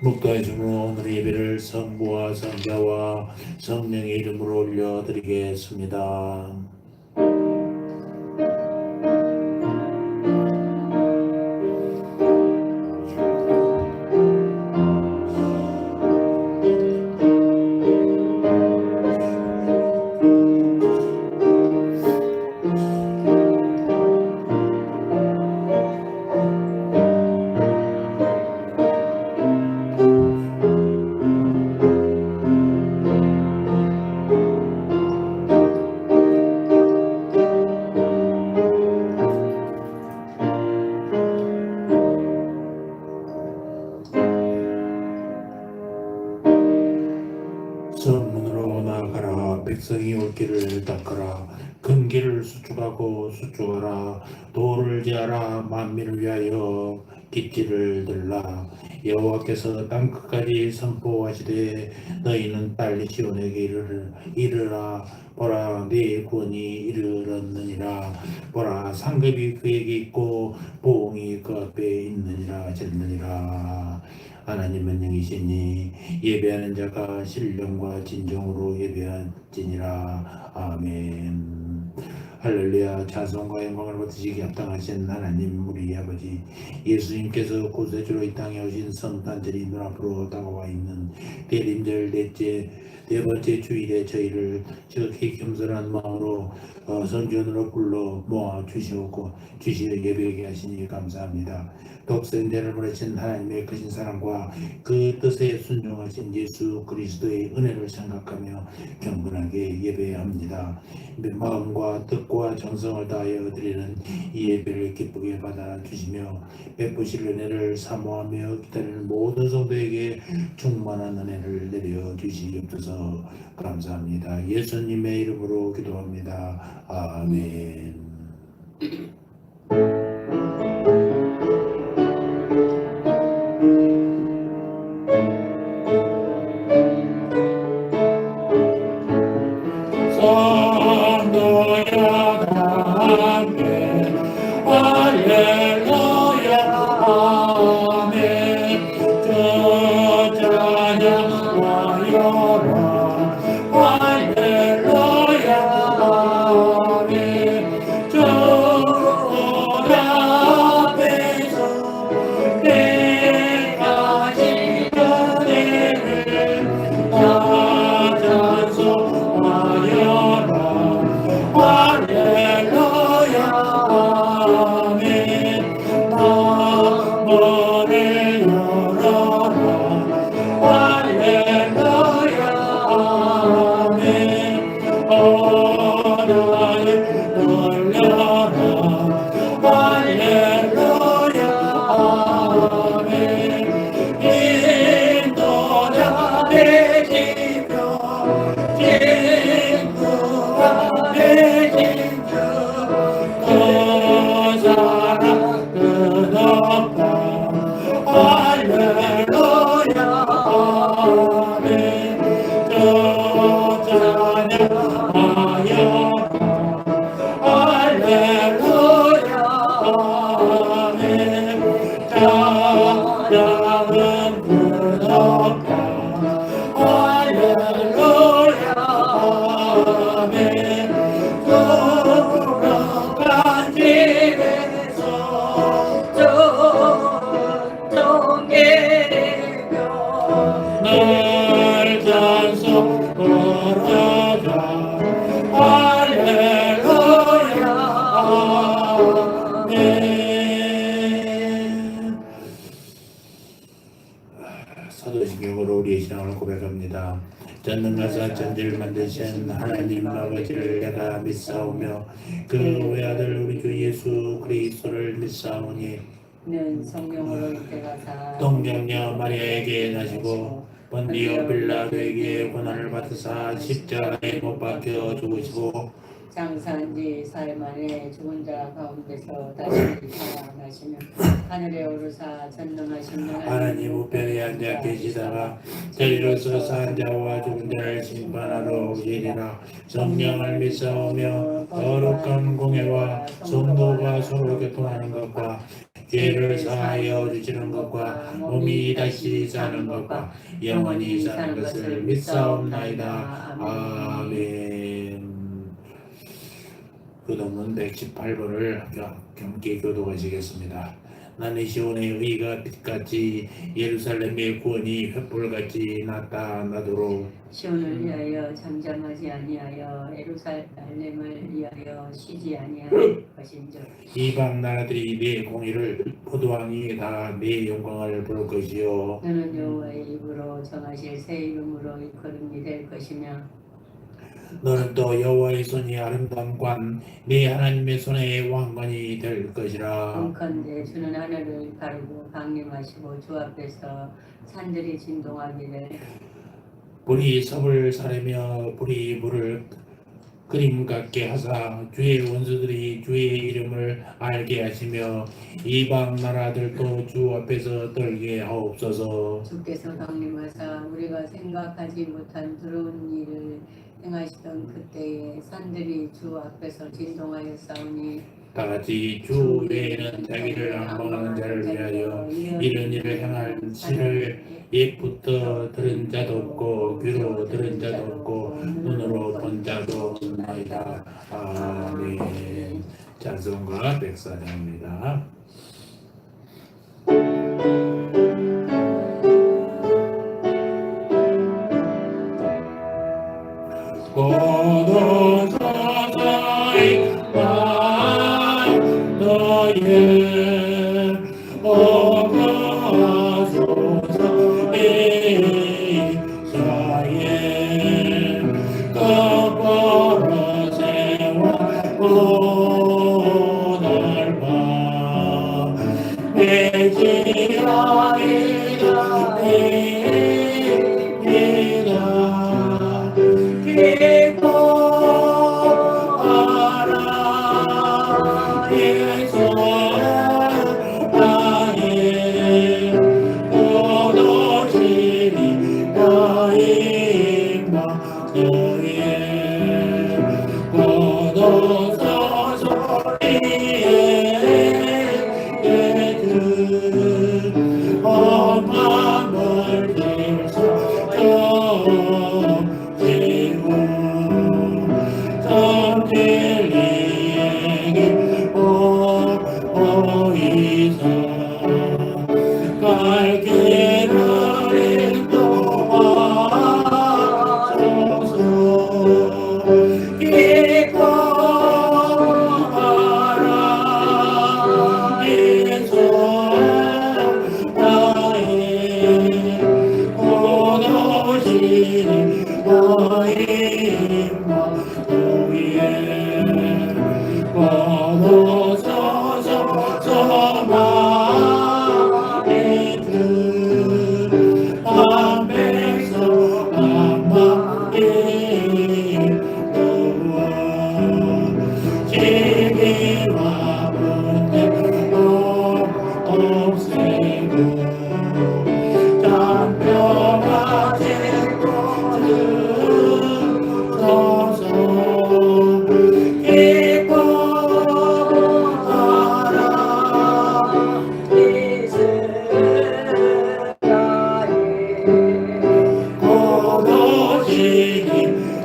묵도해주므로 오늘 예배를 성부와 성자와 성령의 이름으로 올려드리겠습니다. 성문으로 나아가라. 백성이 올 길을 닦아라. 큰 길을 수축하고 수축하라. 도를 지하라. 만민을 위하여 깃질을 들라. 여호와께서 땅끝까지 선포하시되 너희는 빨리 시온에게 이르라. 보라, 네 구원이 이르렀느니라. 보라, 상급이 그에게 있고 보응이 그 앞에 있느니라 하셨느니라. 하나님은 영이시니 예배하는 자가 신령과 진정으로 예배할지니라. 아멘. 할렐루야. 찬송과 영광을 받으시기 합당하신 하나님 우리 아버지, 예수님께서 구세주로 이 땅에 오신 성탄절이 눈앞으로 다가와 있는 대림절 네 번째 주일에 저희를 지극히 겸손한 마음으로 성전으로 불러 모아 주시고 예배하게 하시니 감사합니다. 독생자를 보내신 하나님의 크신 사랑과 그 뜻에 순종하신 예수 그리스도의 은혜를 생각하며 경건하게 예배합니다. 마음과 뜻과 정성을 다하여 드리는 이 예배를 기쁘게 받아주시며 베푸실 은혜를 사모하며 기다리는 모든 성도에게 충만한 은혜를 내려주시옵소서. 감사합니다. 예수님의 이름으로 기도합니다. 아멘. 사도신경으로 우리의 신앙을 고백합니다. 전능하사 천지를 만드신 하나님 아버지를 내가 믿사오며 그 외아들 우리 주 예수 그리스도를 믿사오니 는 성령으로 잉태가사 동정녀 마리아에게 나시고 본디오 빌라도에게 고난을 받으사 십자가에 못 박혀 죽으시고 장사한 지 사흘 만에 죽은 자 가운데서 다시 살아나시며 하늘에 오르사 전능하신 하나님 우편에 앉아 계시다가 저리로서 산 자와 죽은 자를 심판하러 오시리라. 성령을 믿사오며 거룩한 공회와 성도가 서로 교통하는 것과 죄를 사하여 주시는 것과 몸이 다시 사는 것과 영원히 사는 것을 믿사옵나이다. 아멘. 교도문 118번을 함께 교도하시겠습니다. 나는 시온의 의가 빛같이 예루살렘의 구원이 횃불같이 나타나도록 시온을 위하여 잠잠하지 아니하여 예루살렘을 위하여 쉬지 아니할 것인즉 이방 나라들이 내 공의를 포도왕이 다 내 영광을 볼 것이요 너는 여호와의 입으로 정하실 새 이름으로 일컬음이 될 것이며 너는 또 여호와의 손이 아름다운 관, 네 하나님의 손의 왕관이 될 것이라. 원컨대 주는 하늘을 가르고 강림하시고 주 앞에서 산들이 진동하기를 불이 섭을 사르며 불이 물을 그림 같게 하사 주의 원수들이 주의 이름을 알게 하시며 이방 나라들도 주 앞에서 떨게 하옵소서. 주께서 강림하사 우리가 생각하지 못한 두려운 일을 행하시던 그때에 산들이 주 앞에서 진동하여 싸우니 다같이 주 외에는 자기를 앙망하는 자를 위하여 이런 일을 행할 신을 옛부터 들은 자도 없고 귀로 들은 자도 없고 눈으로 본 자도 없나이다. 아멘. 찬송가 104장입니다. 고도 서서히 너의 오가소서 이스라엘 거꾸로 세워 넓어 매지하리라 기뻐하라 예수 나의 오도시니 나의 마음에 고도서서 예들 엄마물 들서 지고 성질리에게 오이사 갈 길을 인도하소서 기뻐하라 예수 나의 오도시니 나의 마음에 고도서서 서만의 뜻 앞에서 아마의 너와 지기와 문제 없애고 장표가 되고 들어서 기뻐하라 이스라엘 고도시니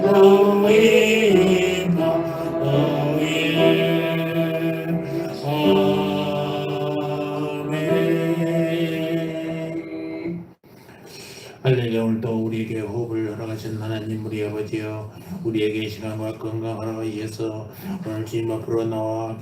너의 마음에 아멘. 할렐루야. 오늘도 우리에게 호흡을 허락하신 하나님 우리 아버지여, 우리에게 시간과 건강을 허락하셔서 오늘 주님 앞으로 나와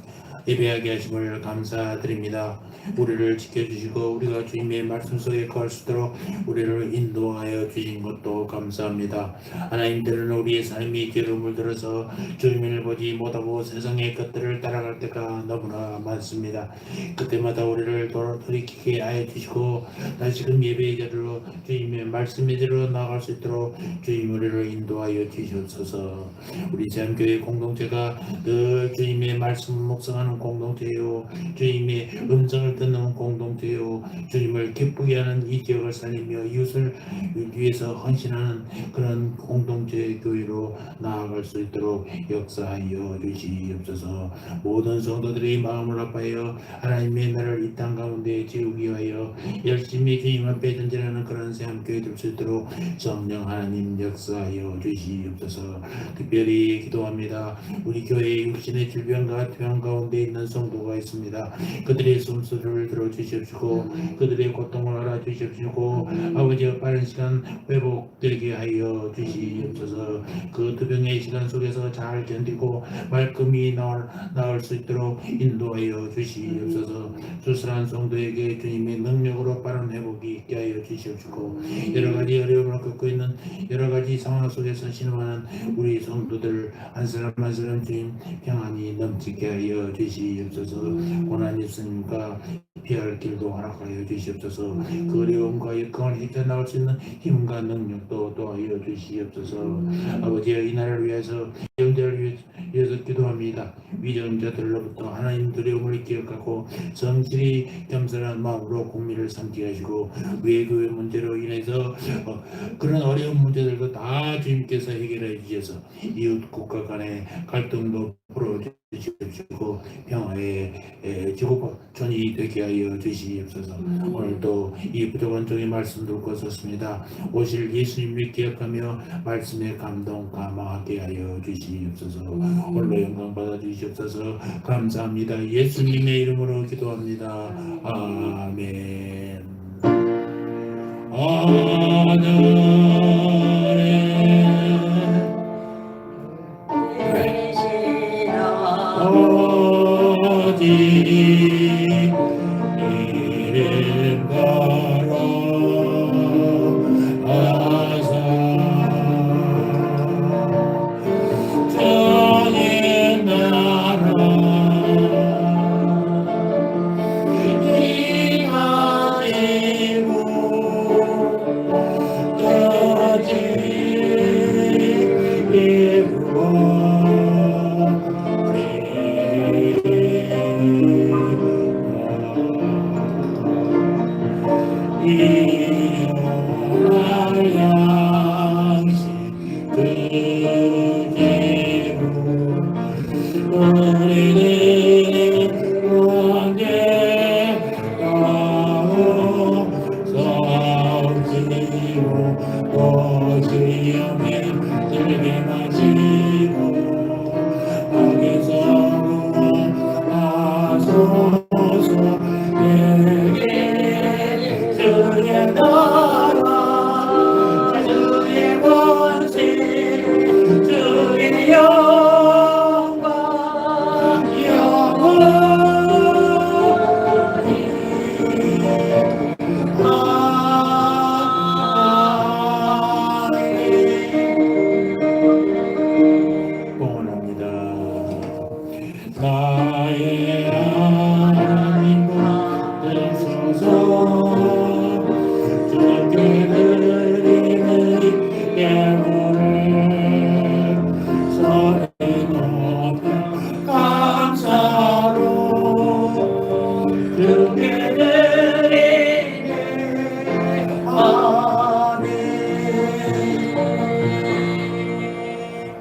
예배하게 하심을 감사드립니다. 우리를 지켜주시고 우리가 주님의 말씀 속에 거할 수 있도록 우리를 인도하여 주신 것도 감사합니다. 하나님들은 우리의 삶이 죄로 물들어서 주님을 보지 못하고 세상의 것들을 따라갈 때가 너무나 많습니다. 그때마다 우리를 돌이키게 하여 주시고 다시금 예배의 자리로 주님의 말씀의 자리로 나아갈 수 있도록 주님 우리를 인도하여 주시옵소서. 우리 제한교회 공동체가 늘 주님의 말씀 묵상하는 사랑하는 공동체요. 주님의 음성을 듣는 공동체요. 주님을 기쁘게 하는 이 지역을 살리며 이웃을 위해서 헌신하는 그런 공동체 교회로 나아갈 수 있도록 역사하여 주시옵소서. 모든 성도들의 마음을 아파하여 하나님의 나라를 이 땅 가운데 지우기 위하여 열심히 주님 앞에 전진하는 그런 새함교회 될 수 있도록 성령 하나님 역사하여 주시옵소서. 특별히 기도합니다. 우리 교회에 육신의 질병과 투병 가운데 있는 성도가 있습니다. 그들의 숨소리를 들어주시옵시고 그들의 고통을 알아주시옵시고 아버지의 빠른 시간 회복되게 하여 주시옵소서. 그 투병의 시간 속에서 잘 견디고 말끔히 나을 수 있도록 인도하여 주시옵소서. 수술한 성도에게 주님의 능력으로 빠른 회복이 있게 하여 주시옵시고 여러 가지 어려움을 겪고 있는 여러 가지 상황 속에서 신음하는 우리 성도들 한 사람 한 사람 주님 평안이 넘치게 하여 주시옵소서. 고난 있으니까 피할 길도 허락하여 주시옵소서. 그 어려움과 역경을 헤쳐나올 수 있는 힘과 능력도 도하여 주시옵소서. 아버지여 이 나라를 위해서 위정자를 위해서 기도합니다. 위정자들로부터 하나님 두려움을 기억하고 성실히 겸손한 마음으로 국민을 섬기게 하시고 외교의 문제로 인해서 그런 어려운 문제들도 다 주님께서 해결해 주셔서 이웃 국가 간의 갈등도 풀어주시고 평화의 지구촌이 되게 하여 주시옵소서. 오늘도 이 부족한 종의 말씀 듣고 있었습니다. 오실 예수님을 기억하며 말씀의 감동 감화하게 하여 주시옵소서. 홀로 영광 받아 주시옵소서. 감사합니다. 예수님의 이름으로 기도합니다. 아멘.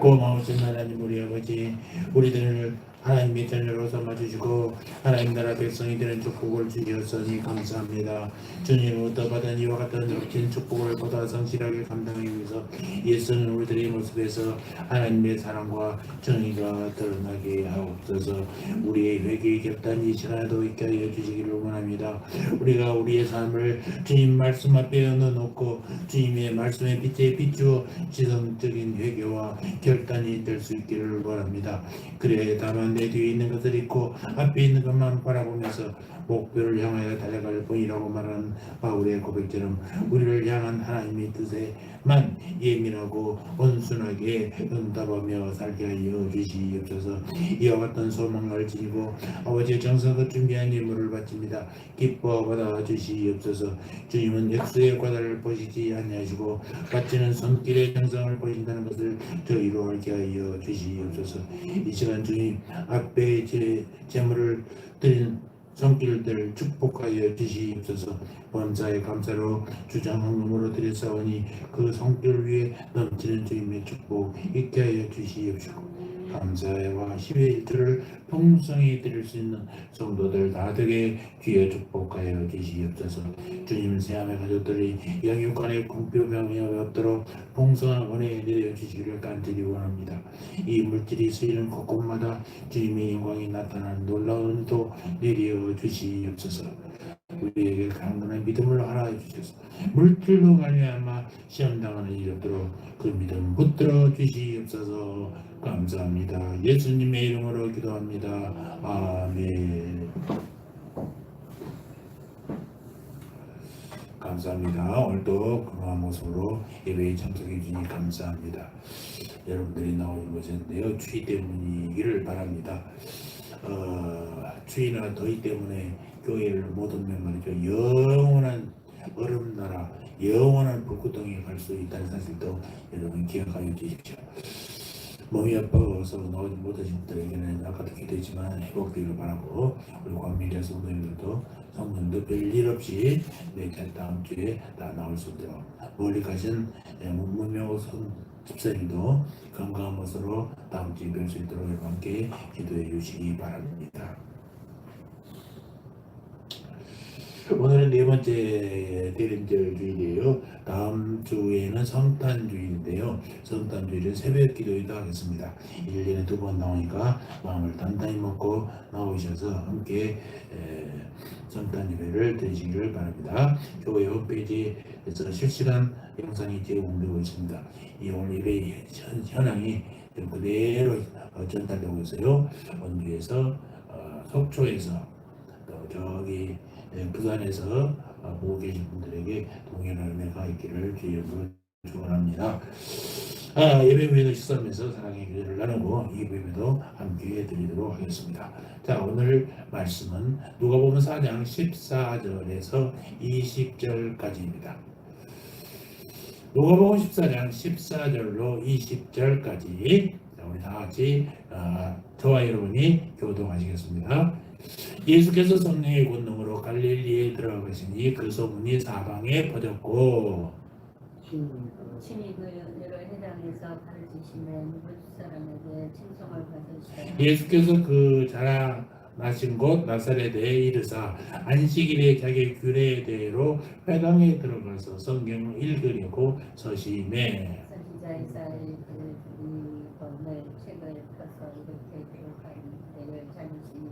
고마우신 하나님 우리 아버지, 우리들을 하나님의 자녀로 삼아주시고 하나님 나라 백성이 되는 축복을 주셨으니 감사합니다. 주님으로부터 받은 이와 같은 값진 축복을 보다 성실하게 감당하기 위해서 예수는 우리들의 모습에서 하나님의 사랑과 정의가 드러나게 하옵소서. 우리의 회개의 결단이 이 시간에도 있게 하여 주시기를 원합니다. 우리가 우리의 삶을 주님 말씀 앞에 넣어놓고 주님의 말씀에 빛에 비추어 지성적인 회개와 결단이 될 수 있기를 원합니다. 그래 다만 내 뒤에 있는 것을 잊고 앞에 있는 것만 바라보면서 목표를 향하여 달려갈 뿐이라고 말하는 바울의 고백처럼 우리를 향한 하나님의 뜻에만 예민하고 온순하게 응답하며 살게 하여 주시옵소서. 이와 같은 소망을 지니고 아버지의 정성껏 준비한 예물을 바칩니다. 기뻐 받아 주시옵소서. 주님은 액수의 과다를 보시지 아니하시고 바치는 손길의 정성을 보신다는 것을 저희로 알게 하여 주시옵소서. 이 시간 주님 앞에 제물을 드린 손길들 축복하여 주시옵소서. 범사의 감사로 주장헌금으로 드렸사오니 그 손길 위에 넘치는 주님의 축복 있게 하여 주시옵시고 감사와 10의 1조를 풍성히 드릴 수 있는 성도들 다 되게 주여 축복하여 주시옵소서. 주님 새함의 가족들이 영육간의 공표명이 없도록 풍성한 은혜 내려주시기를 간절히 원합니다. 이 물질이 쓰이는 곳곳마다 주님의 영광이 나타나는 놀라운 은도 내려 주시옵소서. 우리에게 강건한 믿음을 하나 주셔서 물질로 말미암아 시험당하는 일이 없도록 그 믿음 붙들어 주시옵소서. 감사합니다. 예수님의 이름으로 기도합니다. 아멘. 감사합니다. 오늘도 건강한 모습으로 예배에 참석해 주니 감사합니다. 여러분들이 나오는 것인데요. 추위 때문이기를 바랍니다. 추위나 더위 때문에 교회를 못 오면 말이죠. 영원한 얼음나라, 영원한 불구덩이에 갈 수 있다는 사실도 여러분 기억하여 주십시오. 몸이 아파서 나오지 못하신 분들에게는 아까도 기도했지만 회복되기를 바라고 우리 광명자 성도님들도 별일 없이 내일 다음 주에 다 나올 수 있도록 멀리 가신 문명호 집사님도 건강한 모습으로 다음 주에 뵐 수 있도록 함께 기도해 주시기 바랍니다. 오늘은 네 번째 대림절 주일이에요. 다음 주에는 성탄주일인데요. 성탄주일은 새벽 기도회도 하겠습니다. 1년에 2번 나오니까 마음을 단단히 먹고 나오셔서 함께 성탄 예배를 드리시기를 바랍니다. 교회 홈페이지에서 실시간 영상이 제공되고 있습니다. 이 오늘 예배 현황이 그대로 전달되고 있어요. 원주에서 속초에서 또 저기 부산에서 보고 계신 분들에게 동일한 은혜가 있기를 주의 이름으로 축원합니다. 예배 후에도 식사하면서 사랑의 교제를 나누고 이 예배도 함께 드리도록 하겠습니다. 자, 오늘 말씀은 누가복음 4장 14절에서 20절까지입니다. 누가복음 14장 14절로 20절까지 우리 다 같이 저와 여러분이 교동하시겠습니다. 예수께서 성령의 권능으로 갈릴리에 들어가시니 그 소문이 사방에 퍼졌고 친히 그 연대로 해당해서 가르치시며 모든 사람에게 칭송을 받으시고 예수께서 그 자라나신 곳 나사렛에 이르사 안식일에 자기 규례대로 회당에 들어가서 성경을 읽으려고 서심해 선지자 이사야의 그 번을 책을 펴서 이렇게 기록하는 내를 자신이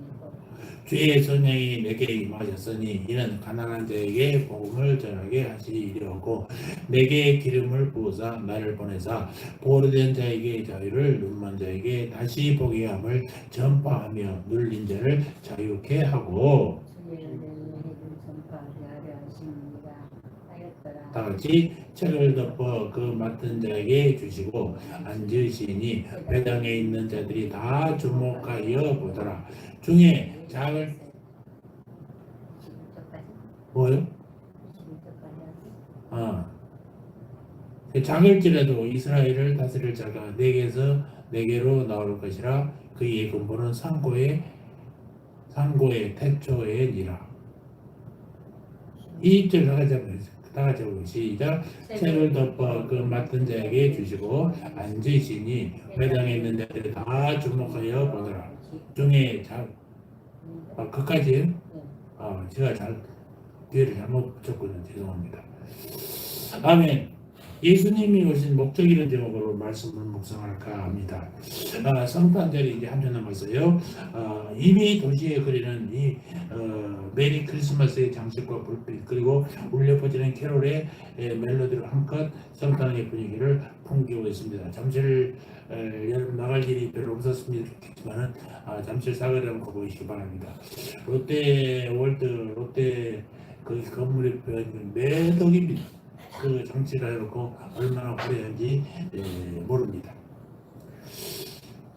주의 성령이 내게 임하셨으니 이는 가난한 자에게 복음을 전하게 하시려고 내게 기름을 부으사 나를 보내사 보호된 자에게 자유를 눈먼 자에게 다시 보게 함을 전파하며 눌린 자를 자유케 하고 주의 은혜를 전파하게 하려 하십니다 하였더라. 다같이 책을 덮어 그 맡은 자에게 주시고 앉으시니 회당에 있는 자들이 다 주목하여 보더라. 중에 작을 뭐요? 작을지라도 이스라엘을 다스릴 자가 내게로 나올 것이라. 그의 근본은 상고의 태초의니라. 2절 다 같이 보고 시작. 책을 덮어 그 맡은 자에게 주시고 앉으시니 회당에 있는 자들이 다 주목하여 보더라. 중에 그까지요? 제가 뒤를 잘못 붙였거든요. 죄송합니다. 아멘. 예수님이 오신 목적이라는 제목으로 말씀을 묵상할까 합니다. 성탄절이 이제 한 주 남았어요. 이미 도시에 그리는 이 메리 크리스마스의 장식과 불빛 그리고 울려 퍼지는 캐롤의 멜로디를 한껏 성탄의 분위기를 풍기고 있습니다. 잠실 여러분 나갈 일이 별로 없었습니다만 잠실 사거리 한번 가보시기 바랍니다. 롯데월드 롯데 그 건물이 매덕입니다. 그 장치를 해놓고 얼마나 화려한지 모릅니다.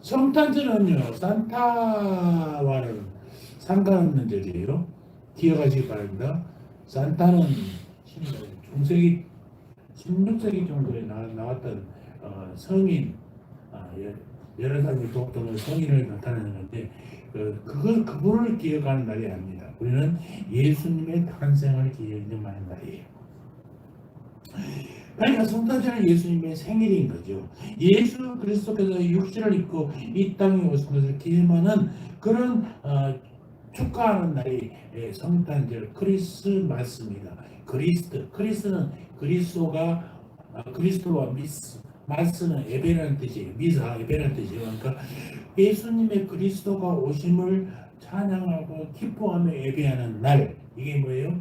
성탄절은요 산타와는 상관없는 절이에요. 기억하시기 바랍니다. 산타는 중세기 16세기 정도에 나왔던 성인 여러 사람이 돕던 성인을 나타내는 건데 그분을 기억하는 날이 아닙니다. 우리는 예수님의 탄생을 기념하는 날이에요. 그러니까 성탄절은 예수님의 생일인 거죠. 예수 그리스도께서 육신을 입고 이 땅에 오신 것을 기념하는 그런 축하하는 날이 성탄절 크리스마스입니다. 크리스는 그리스도와 마스는 예배라는 뜻이에요. 미사 예배라는 뜻이에요. 그러니까 예수님의 그리스도가 오심을 찬양하고 기뻐하며 예배하는 날 이게 뭐예요?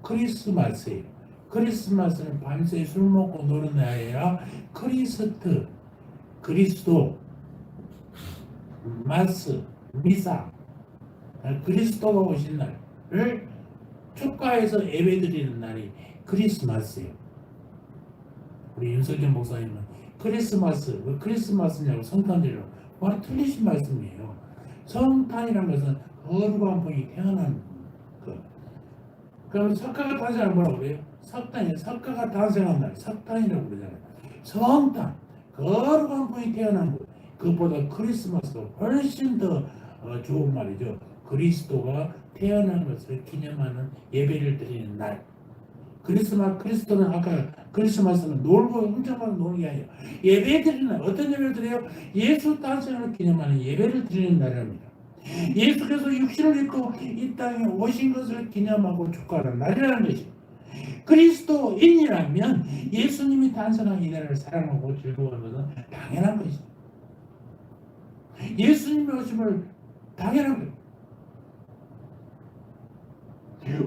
크리스마스예요. 크리스마스는 밤새 술 먹고 노는 날이 아니라 그리스도, 마스, 미사, 그리스도가 오신 날을 축가해서 예배드리는 날이 크리스마스예요. 우리 윤석열 목사님은 크리스마스냐고 성탄절이라고 말 틀리신 말씀이에요. 성탄이라는 것은 거룩한 분이 태어난 것. 그러면 석가가 탄생한 뭐라고 그래요? 석가가 탄생한 날, 석탄이라고 그러잖아요. 성탄, 거룩한 분이 태어난 것. 그것보다 크리스마스가 훨씬 더 좋은 말이죠. 그리스도가 태어난 것을 기념하는 예배를 드리는 날. 그리스도는 아까 크리스마스는 놀고 훔쳐가서 노는 게 아니에요. 예배 드리는 날. 어떤 예배를 드려요? 예수誕生을 기념하는 예배를 드리는 날입니다. 예수께서 육신을 입고 이 땅에 오신 것을 기념하고 축하하는 날이라는 것이 그리스도인이라면 예수님이 탄생한 이날을 사랑하고 즐거워하는 것은 당연한 것이죠. 예수님의 오심을 당연한 거예요.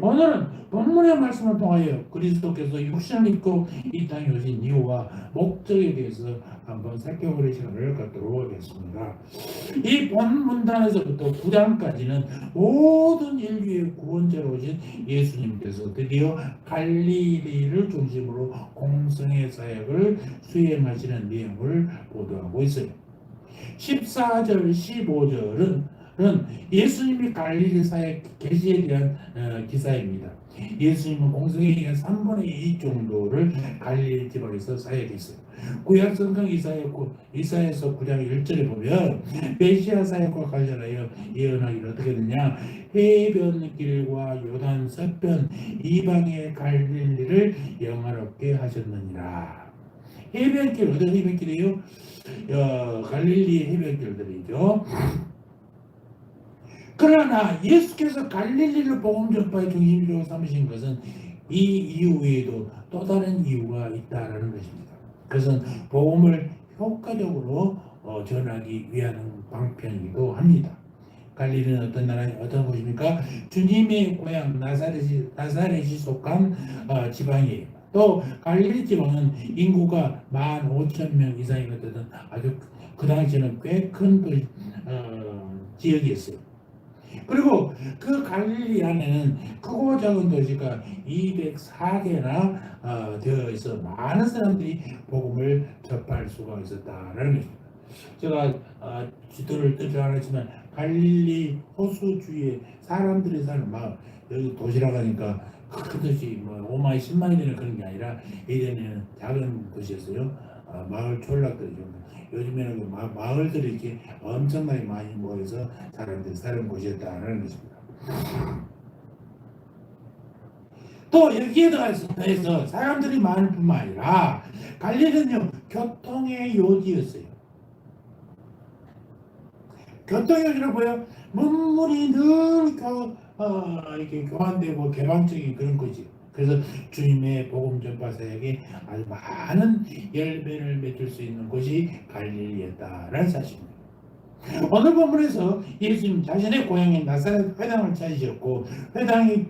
오늘은 본문의 말씀을 통하여 그리스도께서 육신을 입고 이 땅에 오신 이유와 목적에 대해서 한번 살펴보는 시간을 갖도록 하겠습니다. 이 본문단에서부터 9장까지는 모든 인류의 구원자로 오신 예수님께서 드디어 갈릴리를 중심으로 공생의 사역을 수행하시는 내용을 보도하고 있어요. 14절, 15절은 예수님이 갈릴리 사역 계시에 대한 기사입니다. 예수님은 공생에 의한 3분의 2 정도를 갈릴리 지방에서 사역했어요. 구약 성경 이사야서 9장 1절에 보면 메시아 사역과 관련하여 예언하기를 어떻게 되냐, 해변길과 요단 서편 이방의 갈릴리를 영화롭게 하셨느니라. 해변길, 어떤 해변길이에요? 갈릴리 해변길들이죠. 그러나 예수께서 갈릴리를 복음 전파의 중심지로 삼으신 것은 이 이유 외에도 또 다른 이유가 있다라는 것입니다. 그것은 복음을 효과적으로 전하기 위한 방편이기도 합니다. 갈릴리는 어떤 곳입니까? 주님의 고향 나사렛이 속한 지방이에요. 또 갈릴리 지방은 인구가 15,000명 이상이거든. 아주 그 당시에는 꽤 큰 지역이었어요. 그리고 그 갈릴리 안에는 크고 작은 도시가 204개나 되어 있어 많은 사람들이 복음을 접할 수가 있었다라는 것입니다. 제가 지도를 뜨지 않았지만 갈릴리 호수 주위에 사람들이 사는 마을, 여기 도시라고 하니까 큰 도시 5만이 10만이 되는 그런 게 아니라 예전에는 작은 도시였어요. 마을 촌락들이죠. 요즘에는 마을들이 이렇게 엄청나게 많이 모여서 사람들이 사는 곳이었다는 것입니다. 또 여기에 더해서 사람들이 많을 뿐만 아니라 갈릴리는요 교통의 요지였어요. 교통의 요지는 뭐예요? 문물이 늘 이렇게 교환되고 개방적인 그런 거지. 그래서 주님의 복음 전파 사역에 아주 많은 열매를 맺을 수 있는 곳이 갈릴리였다라는 사실입니다. 오늘 본문에서 예수님 자신의 고향인 나사렛 회당을 찾으셨고 회당장이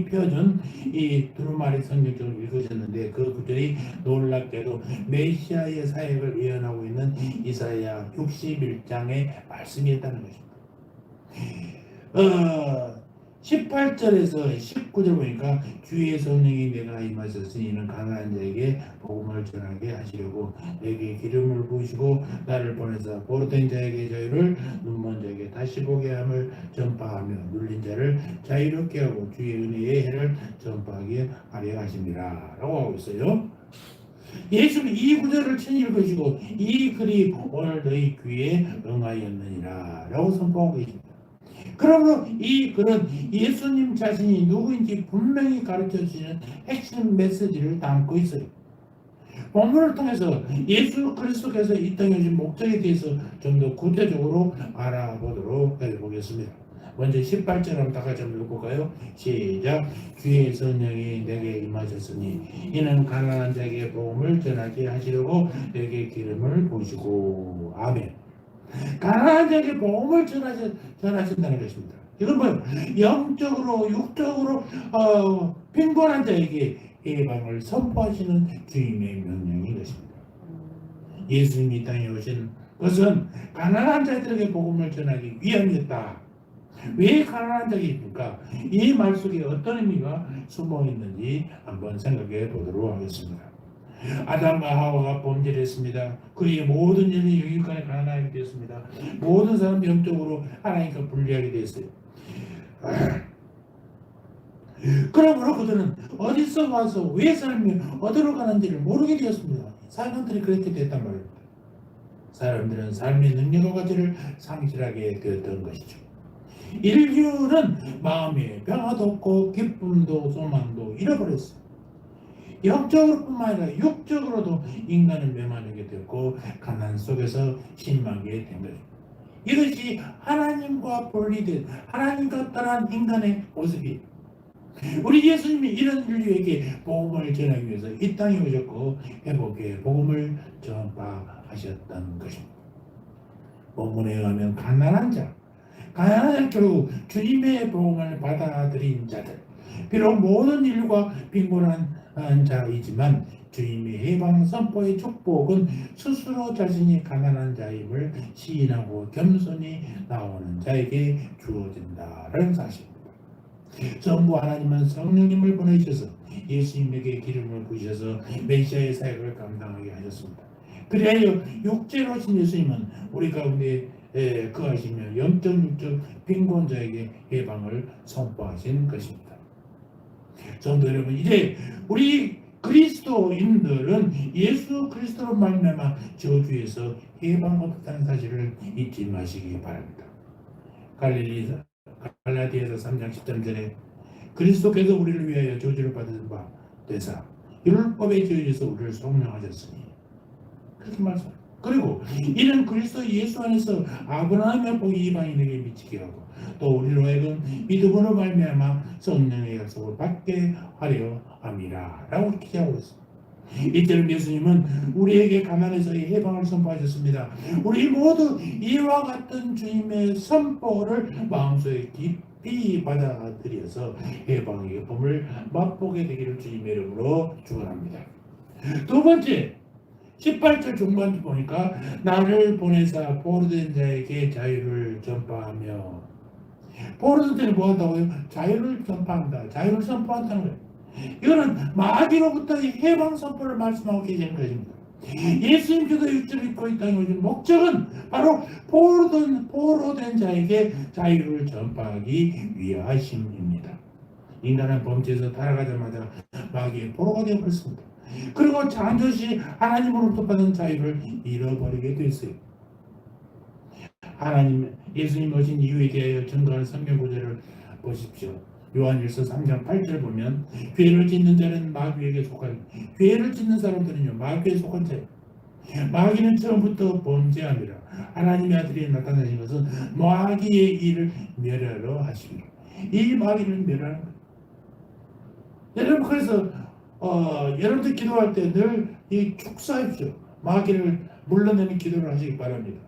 펴준 이 두루마리 성경책을 읽으셨는데 그 구절이 놀랍게도 메시아의 사역을 예언하고 있는 이사야 61장의 말씀이었다는 것입니다. 18절에서 19절 보니까 주의 성령이 내가 임하셨으니 이는 가난한 자에게 복음을 전하게 하시려고 내게 기름을 부으시고 나를 보내사 포로된 자에게 자유를 눈먼 자에게 다시 보게 함을 전파하며 눌린 자를 자유롭게 하고 주의 은혜의 해를 전파하게 하려 하심이라 라고 하고 있어요. 예수는 이 구절을 친히 읽으시고 이 글이 오늘 너희 귀에 응하였느니라 라고 선포하고 계십니다. 그러므로 이 글은 예수님 자신이 누구인지 분명히 가르쳐주시는 핵심 메시지를 담고 있어요. 본문을 통해서 예수 그리스도께서 이 땅에 오신 목적에 대해서 좀 더 구체적으로 알아보도록 해보겠습니다. 먼저 18절 한번 다 같이 한번 읽어볼까요? 시작. 주의 성령이 내게 임하셨으니 이는 가난한 자에게 복음을 전하게 하시려고 내게 기름을 부으시고 아멘. 가난한 자에게 복음을 전하신다는 것입니다. 이건 뭐예요? 영적으로 육적으로 빈곤한 자에게 예방을 선포하시는 주님의 명령인 것입니다. 예수님이 이 땅에 오신 것은 가난한 자들에게 복음을 전하기 위함이었다. 왜 가난한 자입니까? 이 말 속에 어떤 의미가 숨어 있는지 한번 생각해 보도록 하겠습니다. 아담과 하와가 범죄했습니다. 그의 모든 일이 영육간에 가난하게 되었습니다. 모든 사람 영적으로 하나님과 분리하게 되었어요. 그러므로 그들은 어디서 와서 왜 살며 어디로 가는지를 모르게 되었습니다. 사람들이 그렇게 됐단 말입니다. 사람들은 삶의 능력과 가치를 상실하게 되었던 것이죠. 인류는 마음에 평화도 없고 기쁨도 소망도 잃어버렸어요. 영적으로 뿐만 아니라 육적으로도 인간은 멸망하게 되었고 가난 속에서 신망하게 된 것입니다. 이것이 하나님과 분리된 하나님과 떠난 인간의 모습이에요. 우리 예수님이 이런 인류에게 복음을 전하기 위해서 이 땅에 오셨고 회복의 복음을 전파하셨던 것입니다. 본문에 의하면 가난한 자 결국 주님의 복음을 받아들인 자들, 비록 모든 인류가 빈곤한 자이지만 주님의 해방 선포의 축복은 스스로 자신이 가난한 자임을 시인하고 겸손히 나오는 자에게 주어진다는 사실입니다. 전부 하나님은 성령님을 보내셔서 예수님에게 기름을 부으셔서 메시아의 사역을 감당하게 하셨습니다. 그리하여 육체로 오신 예수님은 우리 가운데 거하시며 영적 육적 빈곤자에게 해방을 선포하신 것입니다. 성도 여러분, 이제 우리 그리스도인들은 예수 그리스도로 말미암아 저주에서 해방받았다는 사실을 잊지 마시기 바랍니다. 갈라디아서 3장 13절에 그리스도께서 우리를 위하여 저주를 받은 바 되사 율법의 저주에서 우리를 속량하셨으니 그렇게 말씀합니다. 그리고 이는 그리스도 예수 안에서 아브라함의 복이 이방인에게 미치게 하고 또 우리로 하여금 믿음으로 말미암아 성령의 약속을 받게 하려 함이라 라고 기하고 있습니다. 이때는 예수님은 우리에게 가난에서의 해방을 선포하셨습니다. 우리 모두 이와 같은 주님의 선포를 마음속에 깊이 받아들여서 해방의 봄을 맛보게 되기를 주님의 이름으로 축원합니다. 두 번째 18절 중반에 보니까 나를 보내사 포로된 자에게 자유를 전파하며 포로된 자는 뭐 한다고요? 자유를 전파한다. 자유를 선포한다는 거예요. 이거는 마귀로부터의 해방 선포를 말씀하고 계시는 것입니다. 예수님께서 육체를 입고 이 땅에 오신 목적은 바로 포로된 자에게 자유를 전파하기 위하심입니다. 인간은 범죄에서 타락하자마자 마귀의 포로가 되어버렸습니다. 그리고 잠시 하나님으로부터 받은 자유를 잃어버리게 됐어요. 예수님 오신 이유에 대하여 증거하는 성경 구절을 보십시오. 요한일서 3장 8절 보면 죄를 짓는 자는 마귀에게 속한 죄를 짓는 사람들은요 마귀에 속한 자예요. 마귀는 처음부터 범죄함이라 하나님의 아들이 나타나신 것은 마귀의 일을 멸하러 하시기로 이 마귀를 멸하는 거예요. 여러분 그래서 여러분들 기도할 때 늘 이 축사하십시오. 마귀를 물러내는 기도를 하시기 바랍니다.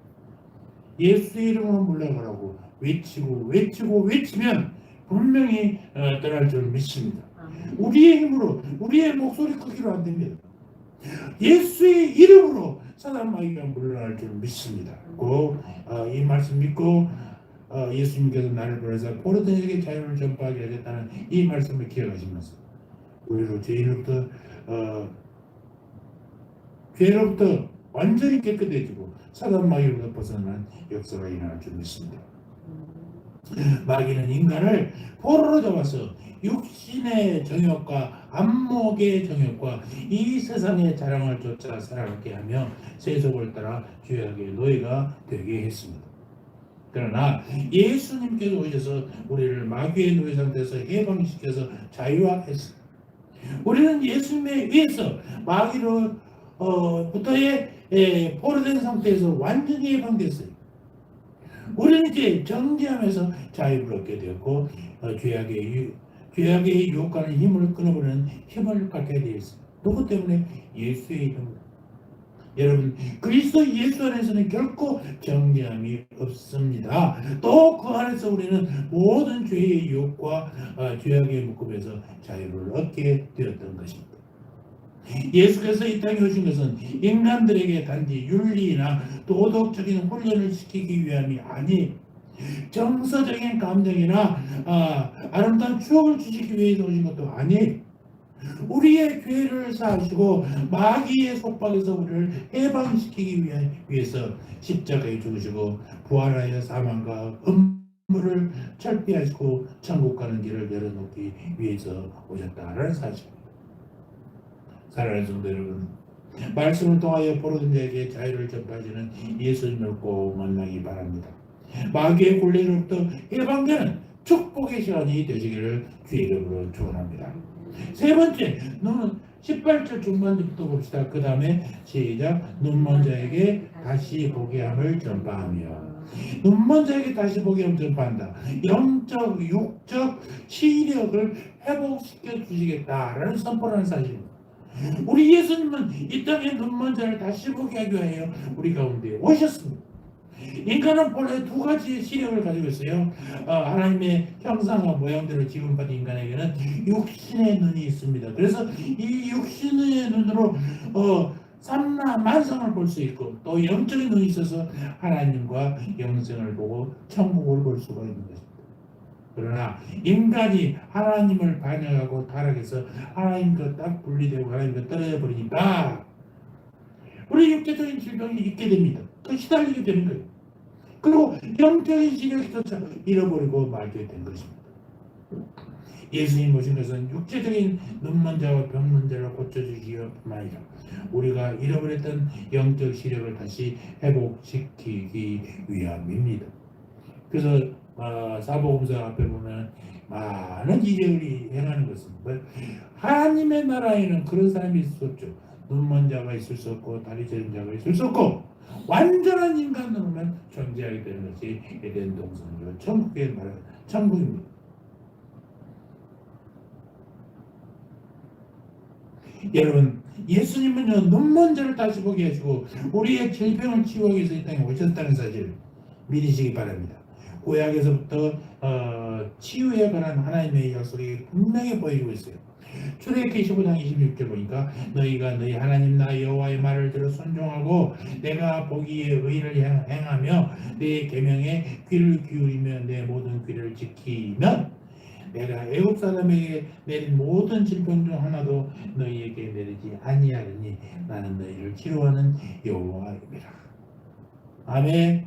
예수의 이름으로 물러가라고 외치면 분명히 떠날 줄 믿습니다. 우리의 힘으로, 우리의 목소리 크기로 안 됩니다. 예수의 이름으로 사단 마귀가 물러날 줄 믿습니다. 이 말씀 믿고 예수님께서 나를 보내서 포로들에게 자유를 전파하게 하셨다는 이 말씀을 기억하시면서 우리로 죄로부터 완전히 깨끗해지고 사단 마귀로부터 벗어난 역사가 일어날 줄 믿습니다. 마귀는 인간을 포로로 잡아서 육신의 정욕과 안목의 정욕과 이 세상의 자랑을 쫓아 살아가게 하며 세속을 따라 죄악의 노예가 되게 했습니다. 그러나 예수님께서 오셔서 우리를 마귀의 노예 상태에서 해방시켜서 자유화했습니다. 우리는 예수님에 의해서 마귀로부터의 포로된 상태에서 완전히 해방됐어요. 우리는 이제 정죄함에서 자유를 얻게 되었고 죄악의 유혹하는 힘을 끊어버리는 힘을 갖게 되어 있습니다. 누구 때문에? 예수의 이름으로. 여러분, 그리스도 예수 안에서는 결코 정죄함이 없습니다. 또 그 안에서 우리는 모든 죄의 유혹과 죄악의 묶음에서 자유를 얻게 되었던 것입니다. 예수께서 이 땅에 오신 것은 인간들에게 단지 윤리나 도덕적인 훈련을 시키기 위함이 아니 정서적인 감정이나 아름다운 추억을 주시기 위해서 오신 것도 아니 우리의 죄를 사하시고 마귀의 속박에서 우리를 해방시키기 위해서 십자가에 죽으시고 부활하여 사망과 음물을 철폐하시고 천국 가는 길을 열어놓기 위해서 오셨다라는 사실입니다. 사랑하는 성도 여러분, 말씀을 통하여 포로된 자에게 자유를 전파하시는 예수님을 꼭 만나기 바랍니다. 마귀의 굴레로부터 해방되는 축복의 시간이 되시기를 주의 이름으로 축원합니다. 세 번째, 너는 18절 중반부터 봅시다. 그 다음에 시작. 눈먼 자에게 다시 보게 함을 전파하며. 눈먼 자에게 다시 보게 함을 전파한다. 영적, 육적 시력을 회복시켜 주시겠다라는 선포라는 사실입니다. 우리 예수님은 이 땅에 눈먼 자를 다시 보게 하기 위하여 우리 가운데 오셨습니다. 인간은 본래 두 가지의 시력을 가지고 있어요. 하나님의 형상과 모양대로 지음받은 인간에게는 육신의 눈이 있습니다. 그래서 이 육신의 눈으로 삼라 만상을 볼 수 있고 또 영적인 눈이 있어서 하나님과 영생을 보고 천국을 볼 수가 있는 것입니다. 그러나 인간이 하나님을 반역하고 타락해서 하나님과 딱 분리되고 하나님과 떨어져 버리니까 우리 육체적인 질병이 있게 됩니다. 그 시달리게 되는 거예요. 그리고 영적인 시력조차 잃어버리고 말게 된 것입니다. 예수님 오신 것은 육체적인 눈먼 자와 병든 자를 고쳐주시기 뿐만 아니라 우리가 잃어버렸던 영적 시력을 다시 회복시키기 위함입니다. 그래서 사복음서 앞에 보면 많은 이적을 행하는 것은 하나님의 나라에는 그런 사람이 있을 수 없죠. 눈먼 자가 있을 수 없고 다리 저린 자가 있을 수 없고 완전한 인간으로만 존재하게 되는 것이 에덴 동산이고 천국의 나라, 천국입니다. 여러분, 예수님은요 눈먼 자를 다시 보게 해주고 우리의 질병을 치유하기 위해서 이 땅에 오셨다는 사실을 믿으시기 바랍니다. 구약에서부터 치유에 관한 하나님의 약속이 분명히 보이고 있어요. 출애굽기 15장 26절 보니까 너희가 너희 하나님 나 여호와의 말을 들어 순종하고 내가 보기에 의를 행하며 내 계명에 귀를 기울이며 내 모든 귀를 지키면 내가 애굽 사람에게 내린 모든 질병 중 하나도 너희에게 내리지 아니하리니 나는 너희를 치료하는 여호와입니다. 아멘.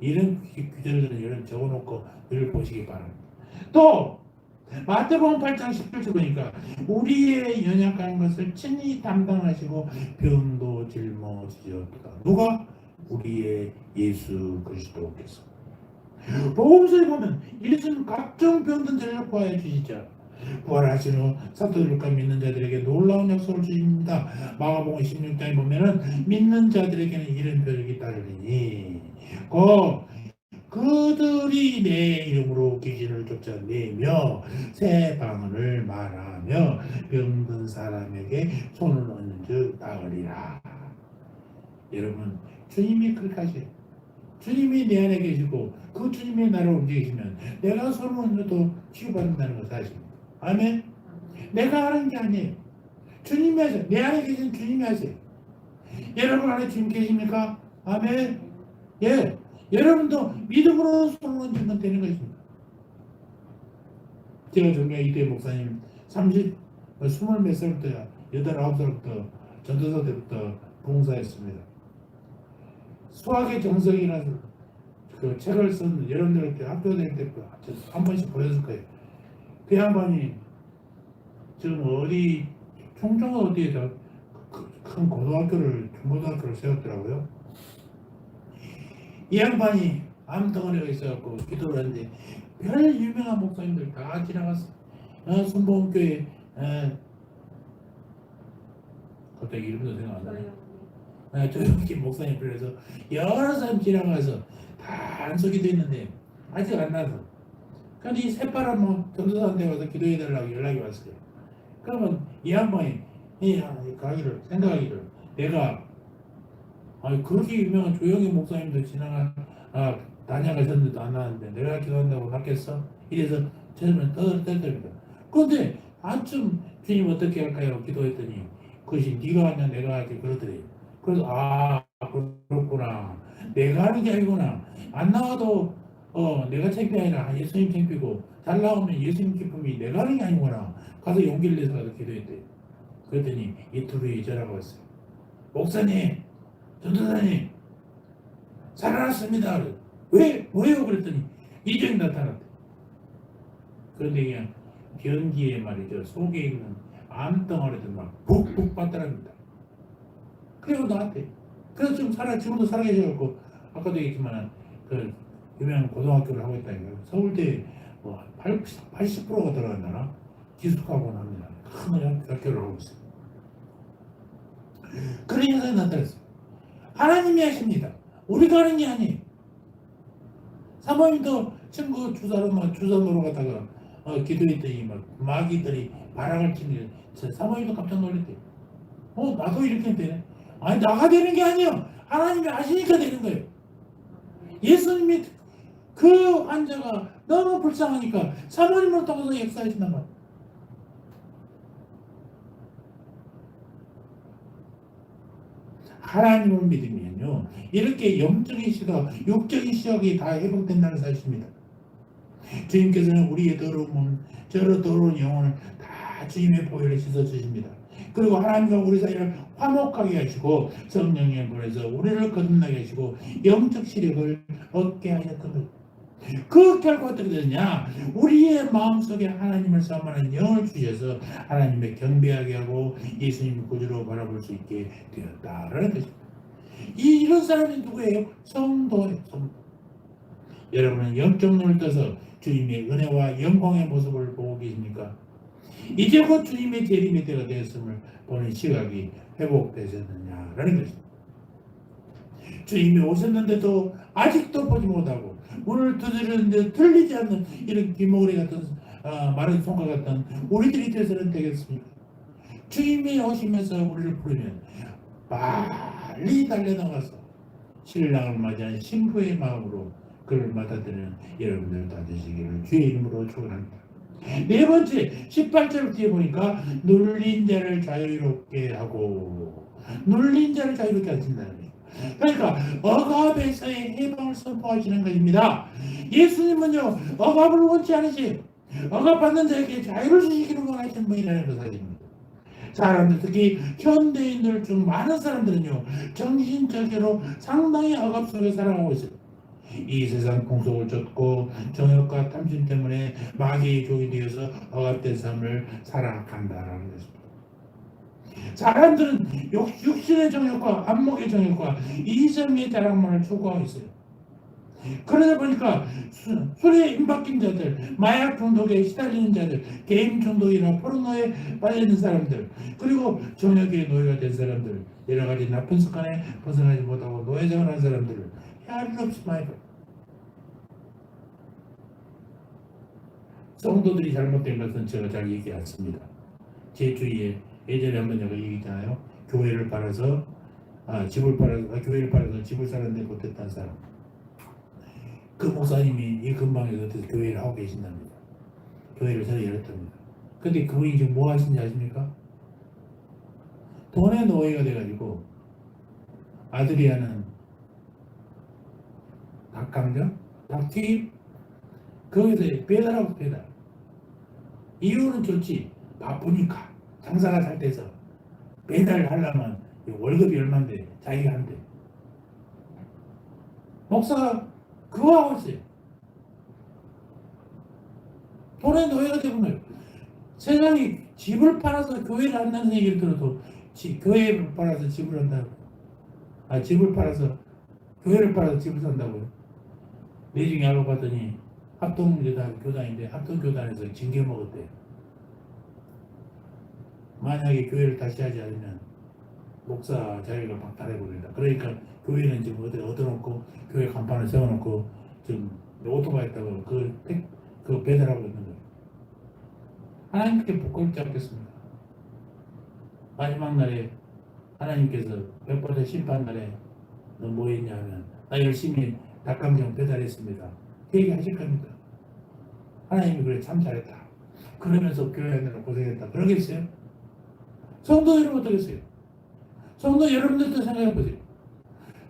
이런 규절들은 여러분 적어놓고 늘 보시기 바랍니다. 또 마태복음 8장 17절 보니까 우리의 연약한 것을 친히 담당하시고 병도 짊어지셨다. 누가? 우리의 예수 그리스도께서. 복음서에 보면 예수는 각종 병든 자를 구하여 주시죠. 부활하신 후 사도들과 믿는 자들에게 놀라운 약속을 주십니다. 마가복음 16장에 보면은 믿는 자들에게는 이런 표적이 따르리니 그들이 내 이름으로 귀신을 쫓아내며 새 방언을 말하며 병든 사람에게 손을 얹는 즉 나으리라. 여러분, 주님이 그렇게 하셔요. 주님이 내 안에 계시고 그 주님이 나를 움직이시면 내가 소문으로도 치유받는다는 거 사실입니다. 아멘. 내가 하는 게 아니에요. 주님이 하세요. 내 안에 계신 주님이 하세요. 여러분 안에 주님 계십니까? 아멘. 예. 여러분도 믿음으로 소문 지르면 되는 것입니다. 제가 존경한 이대 목사님 20몇 살부터 8, 9살부터 전도사 때부터 봉사했습니다. 수학의 정석이라서 그 책을 쓴 여러분들한테 학교 다닐 때 한 번씩 보였을 거예요. 그 양반이 지금 어디 총종 어디에다 큰 고등학교를 중고등학교를 세웠더라고요. 이 양반이 암덩어리가 있어갖고 기도를 하는데 별 유명한 목사님들 다 지나갔어. 순복음교회 갑자기 이름도 생각 안 나네. 조용히 목사님 그래서 여러 사람 지나가서 다 안석이 됐는데 아직 안 나서. 근데 이 새파란 뭐 전도사한테 와서 기도해달라고 연락이 왔어요. 그러면 이 양반이 가기를 생각하기를 내가 그렇게 유명한 조용히 목사님도 다녀가셨는데도 안 나왔는데 내가 기도한다고 낫겠어? 이래서 저는 떠들떠듭니다. 그런데 한쯤 주님 어떻게 할까요? 기도했더니 그것이 네가 하냐 내가 하지 그러더래요. 그래서 그렇구나. 내가 하는 게 아니구나. 안 나와도 내가 창피 아니라 예수님 창피고 잘 나오면 예수님 기쁨이 내가 하는 게 아니구나. 가서 용기를 내서 가서 기도했대요. 그랬더니 이틀 후에 전화가 왔어요. 목사님, 전도사님 살아났습니다. 왜? 뭐예요? 그랬더니 이정이 나타났대. 그런데 그냥 변기에 말이죠. 속에 있는 암덩어리들 막 북북 빠뜨립니다. 그리고 나한테 그래서 지금도 살아계셔갖고 아까도 얘기했지만 그 유명한 고등학교를 하고 있다니까요. 서울대 뭐 80%가 들어간다나 기숙학원 합니다. 큰 학교를 하고 있어요. 그런 현상이 나타났어요. 하나님이 하십니다. 우리가 하는 게 아니에요. 사모님도 친구 주사로 가다가 기도했더니 막 마귀들이 바람을 치는 사모님도 깜짝 놀랐대요. 나도 이렇게 되네. 아니 나가 되는 게 아니에요. 하나님이 하시니까 되는 거예요. 예수님이 그 환자가 너무 불쌍하니까 사모님을 통해서 역사하신단 말이에요. 하나님을 믿으면요 이렇게 영적인 시각, 육적인 시각이 다 회복된다는 사실입니다. 주님께서는 우리의 더러운 저로 더러운 영혼을 다 주님의 보혈에 씻어주십니다. 그리고 하나님과 우리 사이를 화목하게 하시고 성령의 보내서 우리를 거듭나게 하시고 영적 시력을 얻게 하셨던 것. 그 결과 어떻게 되느냐? 우리의 마음속에 하나님을 사모하는 영을 주셔서 하나님의 경배하게 하고 예수님의 구주로 바라볼 수 있게 되었다라는 것입니다. 이런 사람이 누구예요? 성도예요. 성도. 여러분은 영적 눈을 떠서 주님의 은혜와 영광의 모습을 보고 계십니까? 이제 곧 주님의 재림의 때가 되었음을 보는 시각이 회복되셨느냐라는 것입니다. 주님이 오셨는데도 아직도 보지 못하고 문을 두드리는데 들리지 않는 이런 귀머거리 같은 마른 손과 같은 우리들이 되서는 되겠습니까? 주님이 오시면서 우리를 부르면 빨리 달려나가서 신랑을 맞이한 신부의 마음으로 그를 받아들이는 여러분들 다 되시기를 주의 이름으로 축원합니다. 네 번째 18절 뒤에 보니까 눌린 자를 자유롭게 하고 눌린 자를 자유롭게 하신다는 거예요. 그러니까 억압에서의 해방을 선포하시는 것입니다. 예수님은요 억압을 원치 않으세요. 억압받는 자에게 자유를 주시기를 원하시는 분이라는 것 사실입니다. 사람들 특히 현대인들 중 많은 사람들은요 정신적으로 상당히 억압 속에 살아가고 있어요. 이 세상 풍속을 쫓고 정욕과 탐심 때문에 마귀의 종이 되어서 억압된 삶을 살아간다라는 것입니다. 사람들은 육신의 정욕과 안목의 정욕과 이성의 자랑만을 추구하고 있어요. 그러다 보니까 술에 임박힌 자들, 마약 중독에 시달리는 자들, 게임 중독이나 포르노에 빠져있는 사람들, 그리고 정욕의 노예가 된 사람들, 여러 가지 나쁜 습관에 벗어나지 못하고 노예생활 한 사람들을 헤아릴 없이 많이 봐요. 성도들이 잘못된 것은 제가 잘 얘기 않습니다. 제 주위에 예전에 한번 제가 얘기했잖아요. 교회를 팔아서 집을 팔아서 집을 사는데 못했다는 사람. 그 목사님이 이 근방에서 교회를 하고 계신답니다. 교회를 새로 열었답니다. 근데 그분이 지금 뭐 하시는지 아십니까? 돈의 노예가 돼가지고 아들이 하는 닭강정, 닭튀김 거기서 배달하고 배달. 이유는 좋지. 바쁘니까 장사가 잘 돼서 배달을 하려면 월급이 얼마인데 자기가 한대. 목사가 그거 하고 있어요. 돈의 노예가 되는 거예요. 세상이 집을 팔아서 교회를 한다는 얘기를 들어도 교회를 팔아서 집을 한다고. 집을 팔아서 교회를 팔아서 집을 산다고요. 내중에 알고 봤더니 합동교단인데 합동교단에서 징계 먹었대요. 만약에 교회를 다시 하지 않으면 목사 자리가 박탈해버린다. 그러니까 교회는 지금 얻어놓고 교회 간판을 세워놓고 지금 오토바이에다가 그 배달하고 있는 거예요. 하나님께 부끄럽지 않겠습니까? 마지막 날에 하나님께서 몇 번째 심판날에 너 뭐 했냐 하면 나 열심히 닭강정 배달했습니다. 그 얘기 하실 겁니까? 하나님이 그래 참 잘했다. 그러면서 교회 하느라 고생했다. 그러겠어요? 성도 여러분 어떠겠어요? 성도 여러분들도 생각해보세요.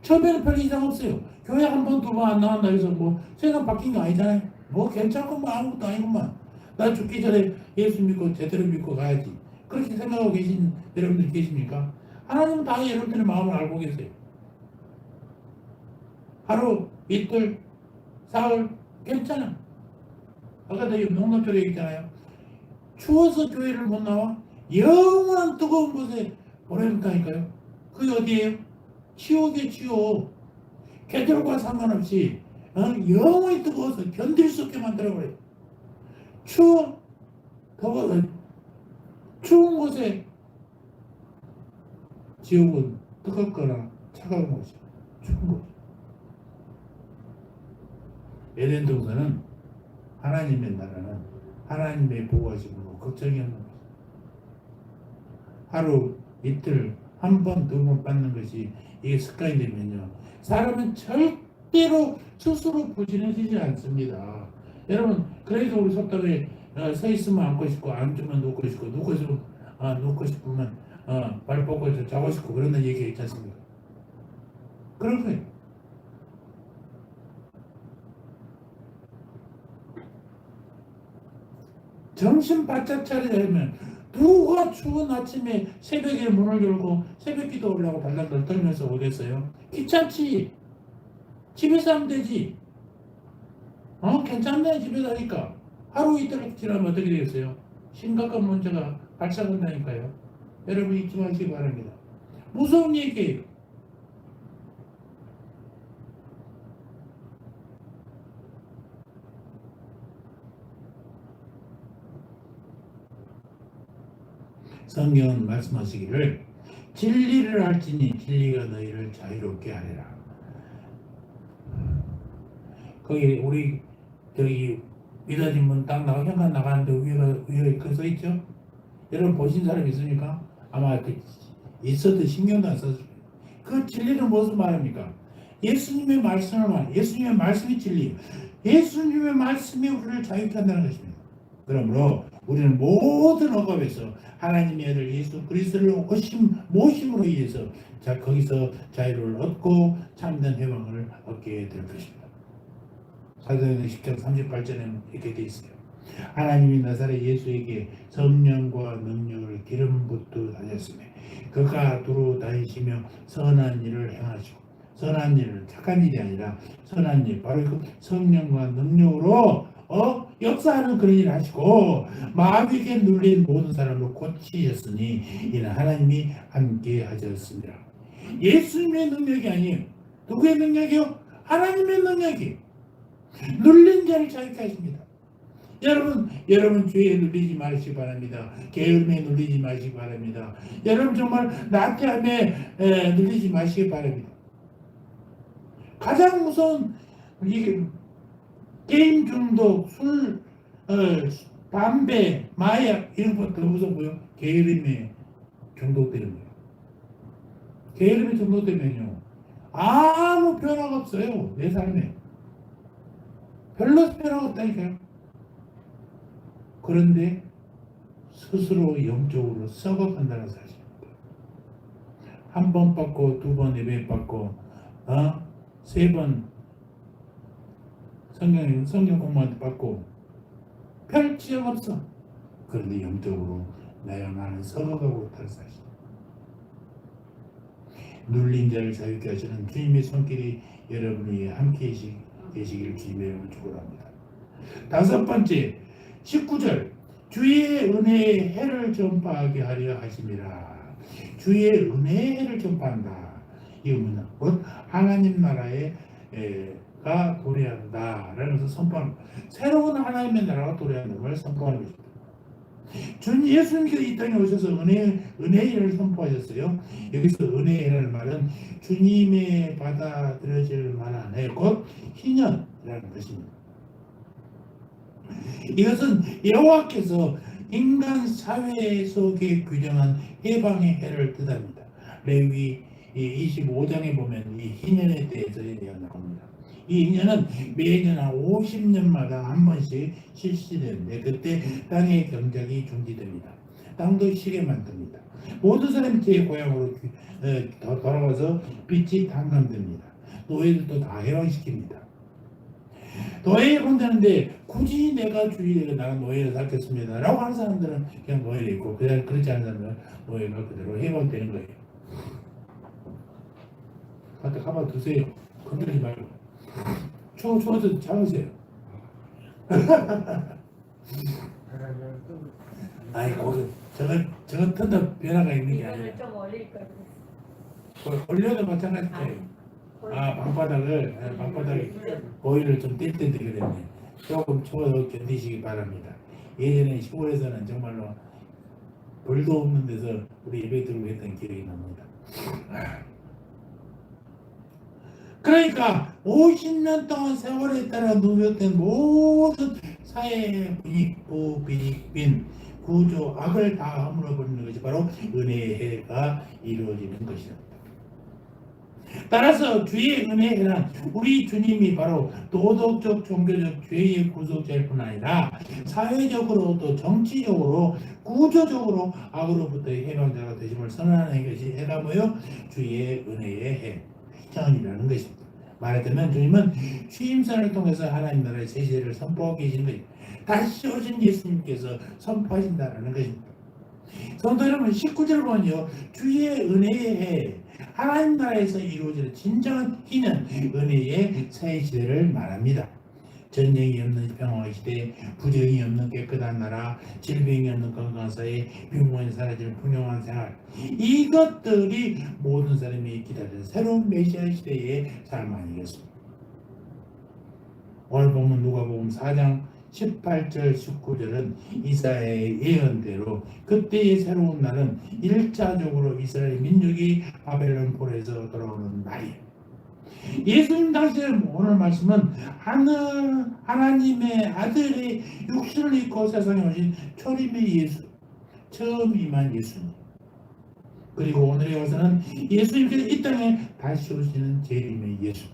처음에는 별 이상 없어요. 교회 한 번, 두 번 안 나간다 해서 뭐 세상 바뀐 거 아니잖아요. 뭐 괜찮고 뭐 아무것도 아니구만. 나 죽기 전에 예수 믿고 제대로 믿고 가야지. 그렇게 생각하고 계신 여러분들 계십니까? 하나님은 다 여러분들의 마음을 알고 계세요. 하루, 이틀, 사흘 괜찮아. 아까 내가 농담처럼 얘기했잖아요. 추워서 교회를 못 나와? 영원한 뜨거운 곳에 보내놓다니까요. 그게 어디예요? 지옥이에요, 지옥. 계절과 상관없이 영원히 뜨거워서 견딜 수 없게 만들어버려요. 추워, 더워, 추운 곳에 지옥은 뜨겁거나 차가운 곳이 추운 곳. 에덴 동산은 하나님의 나라는 하나님의 보호하심으로 걱정이 없는 것입니다. 하루, 이틀, 한 번, 두 번 받는 것이 이게 습관이 되면요. 사람은 절대로 스스로 부지런해지지 않습니다. 여러분, 그래도 우리 속담에 서 있으면 앉고 싶고 앉으면 눕고 싶고 눕고 싶으면 발 뻗고 자고 싶고 그런다는 얘기가 있지 않습니까? 그런 거예요. 정신 바짝 차리려면 누가 추운 아침에 새벽에 문을 열고 새벽기도 오려고 달달달 떨면서 오겠어요? 귀찮지. 집에서 하면 되지. 괜찮네 집에서 하니까. 하루 이틀 지나면 어떻게 되겠어요? 심각한 문제가 발생한다니까요. 여러분 잊지 마시기 바랍니다. 무서운 얘기예요. 성경은 말씀하시기를 진리를 알지니 진리가 너희를 자유롭게 하리라. 거기 우리 저기 믿어진 분 딱 나가 현관 나가는데 위에 그 써 있죠? 여러분 보신 사람 있습니까? 아마 있어도 신경도 안 썼을 거예요. 그 진리는 무슨 말입니까? 예수님의 말씀을 말. 예수님의 말씀이 진리. 예수님의 말씀이 우리를 자유케 한다는 것입니다. 그러므로 우리는 모든 억압에서 하나님의 아들 예수 그리스도를 모심으로 인해서 거기서 자유를 얻고 참된 해방을 얻게 될 것입니다. 사도행전 10장 38절에는 이렇게 되어 있어요. 하나님이 나사렛 예수에게 성령과 능력을 기름 붓듯 하셨으며 그가 두루 다니시며 선한 일을 행하시고 선한 일은 착한 일이 아니라 선한 일 바로 그 성령과 능력으로 역사하는 그런 일을 하시고 마귀에게 눌린 모든 사람을 고치셨으니 이는 하나님이 함께 하셨습니다. 예수님의 능력이 아니에요. 누구의 능력이요? 하나님의 능력이 눌린 자를 자유케 하십니다. 여러분 죄에 눌리지 마시기 바랍니다. 게으름에 눌리지 마시기 바랍니다. 여러분 정말 나태함에 눌리지 마시기 바랍니다. 가장 무서운 이게 게임 중독, 술, 담배, 마약 이런 것 더 무섭고요. 게으름에 중독되는 거예요. 게으름에 중독되면요 아무 변화가 없어요. 내 삶에. 별로 변화가 없다니까요. 그런데 스스로 영적으로 썩어간다는 사실입니다. 한 번 받고 두 번 예배 받고 세 번 성경 공부한테 받고 별 지역 없어. 그런데 영적으로 나는 썩어가고 있다는 사실. 눌린 자를 자유케 하시는 주님의 손길이 여러분 위에 함께 계시기를 주님의 이름으로 축원합니다. 다섯 번째 19절 주의 은혜의 해를 전파하게 하려 하심이라. 주의 은혜의 해를 전파한다. 이건 곧 하나님 나라에 가 도래한다라는 것을 선포하는 거예요. 새로운 하나님의 나라가 도래하는 걸 선포하는 것입니다. 주님 예수님께서 이 땅에 오셔서 은혜의 일을 선포하셨어요. 여기서 은혜라는 말은 주님의 받아들여질 만한 해, 곧 희년이라는 것입니다. 이것은 여호와께서 인간 사회 속에 규정한 해방의 해를 뜻합니다. 레위기 25장에 보면 이 희년에 대해서 나옵니다. 이 희년은 매년 한 50년마다 한 번씩 실시되는데 그때 땅의 경작이 중지됩니다. 땅도 쉬게 만듭니다. 모든 사람이 제 고향으로 돌아가서 빚이 탕감됩니다. 노예들도 다 해방시킵니다. 노예에 본다는데 굳이 내가 주일에 나는 노예를 살겠습니다 라고 하는 사람들은 그냥 노예를 있고 그렇지 않은 사람들은 노예가 그대로 해방되는 거예요. 갖다 가만 두세요. 건드리지 말고 추워서 잡으세요. 아이 거기 저거 튼다 변화가 있는 게 아니야. 좀 올릴 거예요. 올려도 마찬가지예요. 방바닥을 보일을 좀 뗄 텐데 그랬네. 조금 추워서 견디시기 바랍니다. 예전에 시골에서는 정말로 불도 없는 데서 우리 예배 드리고 했던 기억이 납니다. 그러니까 50년 동안 세월에 따라 누적된 모든 사회의 빈 구조, 악을 다 허물어버리는 것이 바로 은혜의 해가 이루어지는 것이다. 따라서 주의 은혜는 우리 주님이 바로 도덕적, 종교적 죄의 구속자일 뿐 아니라 사회적으로 또 정치적으로 구조적으로 악으로부터의 해방자가 되심을 선언하는 것이 해가 뭐요? 주의 은혜의 해, 희년이라는 것입니다. 말하자면 주님은 취임선을 통해서 하나님 나라의 새 시대를 선포하고 계신 것입니다. 다시 오신 예수님께서 선포하신다는 것입니다. 성도 여러분 19절 보면요. 주의 은혜의 해, 하나님 나라에서 이루어지는 진정한 희년, 은혜의 새 시대를 말합니다. 전쟁이 없는 평화의 시대, 부정이 없는 깨끗한 나라, 질병이 없는 건강한 사회, 빈곤이 사라지는 풍요한 생활, 이것들이 모든 사람이 기다리는 새로운 메시아 시대의 삶 아니겠습니까? 오늘 보면 누가복음 4장 18절 19절은 이사야의 예언대로 그때의 새로운 날은 1차적으로 이스라엘 민족이 바벨론 폴에서 돌아오는 날이에요. 예수님 당시에 오늘 말씀은 하나님의 아들의 육신을 입고 세상에 오신 초림의 예수, 처음 임한 예수님. 그리고 오늘에 와서는 예수님께서 이 땅에 다시 오시는 재림의 예수.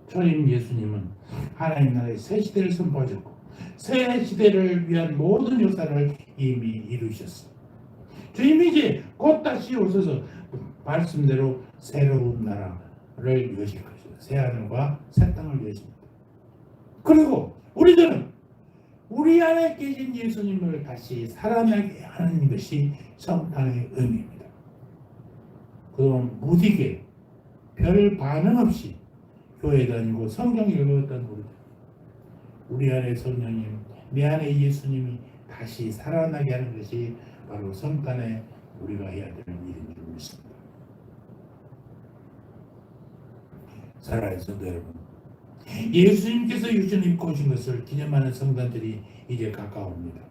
초림 예수님은 하나님 나라의 새 시대를 선포하셨고 새 시대를 위한 모든 역사를 이미 이루셨습니다. 주님이 이제 곧 다시 오셔서 말씀대로 새로운 나라를 여실 것입니다. 새 하늘과 새 땅을 여십니다. 그리고 우리들은 우리 안에 계신 예수님을 다시 살아나게 하는 것이 성탄의 의미입니다. 그동안 무디게 별 반응 없이 교회 다니고 성경 읽었던 우리 안에 성령님, 내 안에 예수님이 다시 살아나게 하는 것이 바로 성탄에 우리가 해야 될 일인 줄 믿습니다. 사랑하는 성도 여러분, 예수님께서 육신을 입고 오신 것을 기념하는 성탄절이 이제 가까웁니다.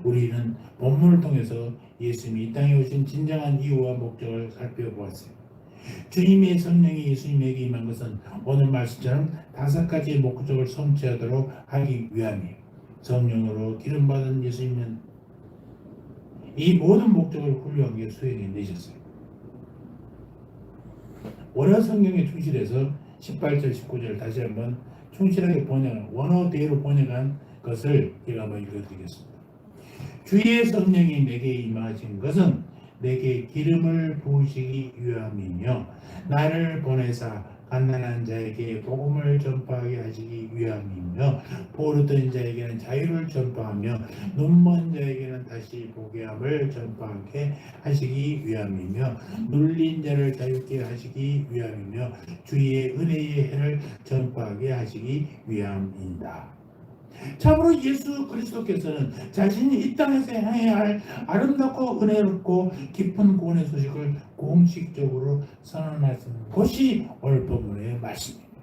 우리는 본문을 통해서 예수님이 이 땅에 오신 진정한 이유와 목적을 살펴보았어요. 주님의 성령이 예수님에게 임한 것은 오늘 말씀처럼 5가지의 목적을 성취하도록 하기 위함이에요. 성령으로 기름받은 예수님은 이 모든 목적을 훌륭하게 수행해 내셨어요. 원어 성경에 충실해서 18절, 19절 다시 한번 충실하게 번역, 원어대로 번역한 것을 제가 한번 읽어드리겠습니다. 주의 성령이 내게 임하신 것은 내게 기름을 부으시기 위함이며 나를 보내사 갓난한 자에게 복음을 전파하게 하시기 위함이며 포로된 자에게는 자유를 전파하며 눈먼 자에게는 다시 보게 함을 전파하게 하시기 위함이며 눌린 자를 자유케 하시기 위함이며 주의 은혜의 해를 전파하게 하시기 위함이다. 참으로 예수 그리스도께서는 자신이 이 땅에서 행해야 할 아름답고 은혜롭고 깊은 구원의 소식을 공식적으로 선언하신 것이 오늘 본문의 말씀입니다.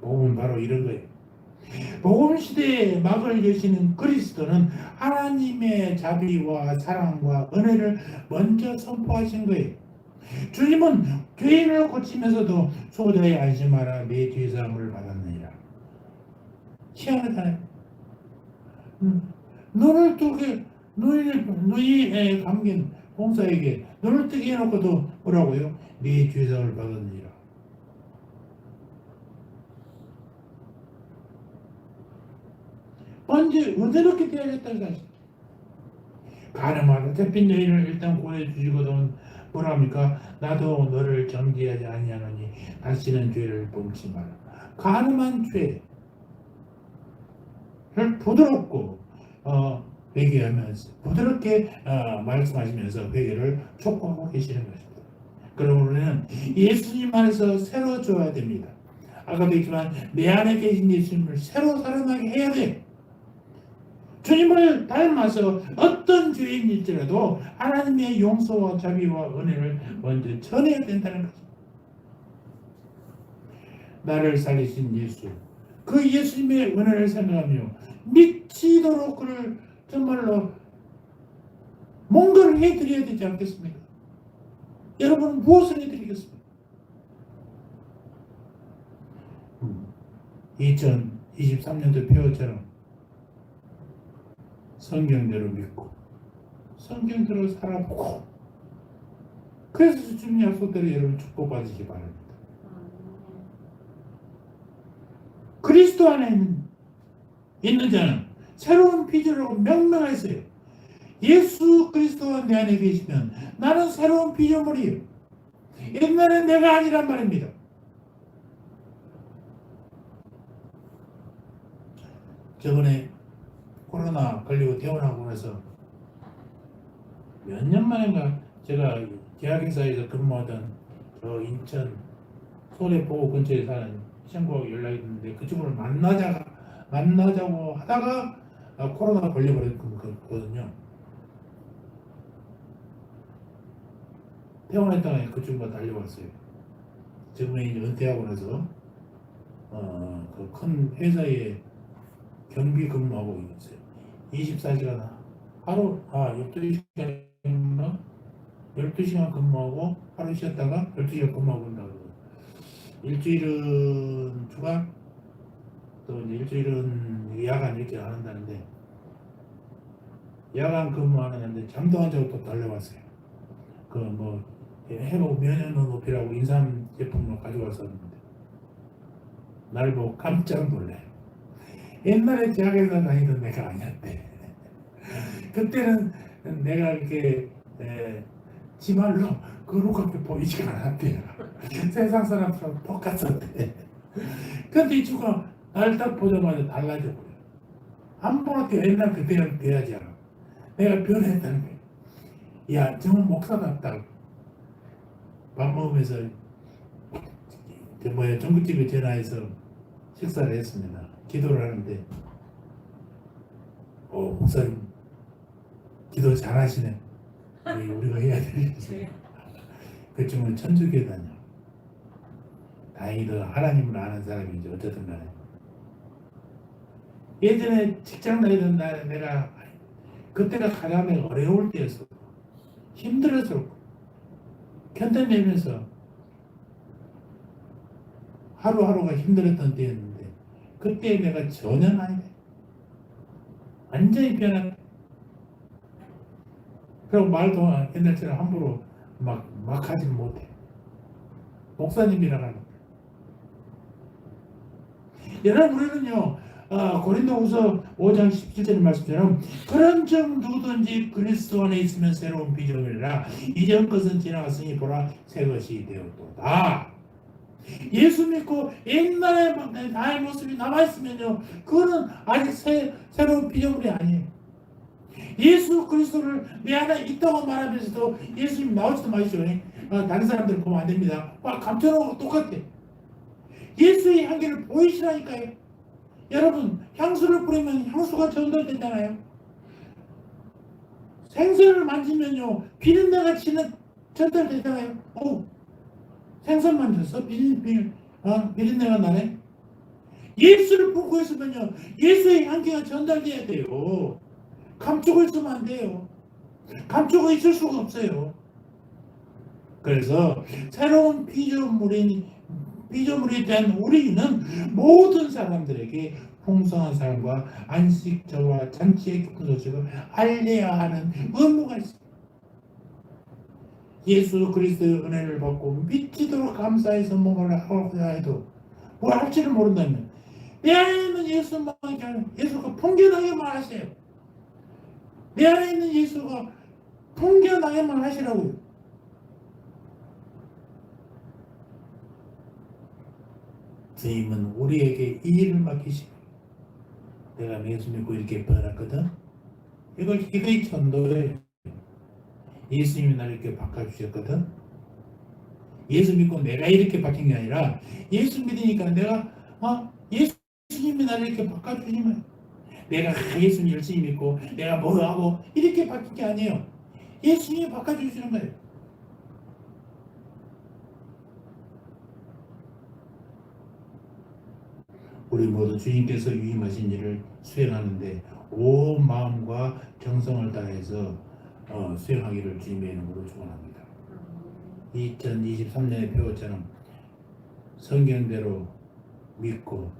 복음은 바로 이런 거예요. 복음 시대의 막을 여시는 그리스도는 하나님의 자비와 사랑과 은혜를 먼저 선포하신 거예요. 주님은 죄인을 고치면서도 소자의 안심하라 내 죄사함을 받았느니라. 희한하잖아요. 눈을 뜨게 너희의 감긴 봉사에게 눈을 뜨게 해놓고도 뭐라고요? 네 죄사함을 받았느니라. 언제 은혜롭게 되어야겠다는 사실. 가늠하다 잡힌 너희를 일단 구원해 주시거든 뭐랍니까? 나도 너를 정죄하지 아니하노니 다시는 죄를 범치 마라. 가늠한 죄를 부드럽고 회개하면서 부드럽게 말씀하시면서 회개를 촉구하고 계시는 것입니다. 그러므로 우리는 예수님 안에서 새로 져야 됩니다. 아까도 했지만 내 안에 계신 예수님을 새로 살아나게 해야 돼. 주님을 닮아서 어떤 죄인일지라도 하나님의 용서와 자비와 은혜를 먼저 전해야 된다는 거죠. 나를 살리신 예수, 그 예수님의 은혜를 생각하며 미치도록 그를 정말로 뭔가를 해드려야 되지 않겠습니까? 여러분은 무엇을 해드리겠습니까? 2023년도 표어처럼 성경대로 믿고 성경대로 살아보고 그래서 주님 약속대로 여러분 축복받으시기 바랍니다. 그리스도 안에 있는 자는 새로운 피조물이라고 명명했어요. 예수 그리스도가 내 안에 계시면 나는 새로운 피조물이에요. 옛날에 내가 아니란 말입니다. 저번에 코로나 걸리고 퇴원하고 나서 몇 년 만인가 제가 계약회사에서 근무하던 저 인천 소래포 근처에 사는 친구하고 연락이 있는데 그쪽으로 만나자고 하다가 코로나 걸려버렸거든요. 퇴원했다가 그 친구가 달려왔어요. 지금은 이제 은퇴하고 나서 그 큰 회사에 경비 근무하고 있어요. 24시간 하루 12시간인가? 12시간 근무하고 하루 쉬었다가 12시간 근무하고 온다고. 일주일은 주간 또 이제 일주일은 야간 이렇게 안 한다는데 야간 근무하는데 잠도 안 자고 또 달려왔어요. 그 뭐 해보 면역력 높이라고 인삼 제품을 가져왔었는데 날 보고 깜짝 놀래요. 옛날에 제약회사 다니던 내가 아니었대. 그때는 내가 이렇게 지말로 거룩하게 보이지가 않았대요. 세상 사람처럼 똑같았대. 근데 이 친구가 날 딱 보자마자 달라져 버려. 한 번도 옛날 그때랑 돼야지 않아. 내가 변했다는 거야. 야, 정말 목사답다. 밥 먹으면서 전국집에 전화해서 식사를 했습니다. 기도를 하는데 목사님 기도 잘하시네. 우리가 해야 되겠지. 그 친구는 천주교에 다녀. 다행히도 하나님을 아는 사람이지 어쨌든 간에. 예전에 직장 다니던 날 내가 그때가 가장 어려울 때였어. 힘들어서 견뎌내면서 하루하루가 힘들었던 때였는데 그때 내가 전혀 아니네. 완전히 변한. 그리고 말도 옛날처럼 함부로 막 하지 못해. 목사님이라는 겁니다. 여러분 우리는요 고린도후서 5장 17절 말씀처럼 그런 점 누구든지 그리스도 안에 있으면 새로운 피조물이라 이전 것은 지나갔으니 보라 새 것이 되었도다. 예수 믿고 옛날에 나의 모습이 남아있으면요 그거는 아직 새로운 피조물이 아니에요. 예수 그리스도를 내 안에 있다고 말하면서도 예수님 나오지도 마시죠. 다른 사람들 보면 안 됩니다. 막 감춰놓고 똑같아. 예수의 향기를 보이시라니까요. 여러분 향수를 뿌리면 향수가 전달되잖아요. 생선을 만지면요 비린내가 전달되잖아요. 생선 만졌어? 비린내가 나네. 예수를 품고 있으면요 예수의 향기가 전달돼야 돼요. 감추고 있으면 안 돼요. 감추고 있을 수가 없어요. 그래서 새로운 피조물이 된 우리는 모든 사람들에게 풍성한 삶과 안식처와 잔치의 기쁜 소식을 알려야 하는 의무가 있습니다. 예수 그리스도의 은혜를 받고 미치도록 감사해서 뭔가를 하고자 해도 뭘 할지를 모른다면 내 안에 있는 예수가 풍겨나게만 하세요. 내 안에 있는 예수가 풍겨나게만 하시라고요. 주님은 우리에게 이 일을 맡기시고 내가 예수 믿고 이렇게 변했거든. 이거 전도예요. 예수님이 나를 이렇게 바꿔주셨거든. 예수 믿고 내가 이렇게 바뀐 게 아니라 예수 믿으니까 내가 예수님이 나를 이렇게 바꿔주시면 내가 예수님 열심히 믿고 내가 뭐 하고 이렇게 바뀐 게 아니에요. 예수님이 바꿔주시는 거예요. 우리 모두 주님께서 위임하신 일을 수행하는데 온 마음과 정성을 다해서 수행하기를 주님의 이름으로 축원합니다. 2023년의 표어처럼 성경대로 믿고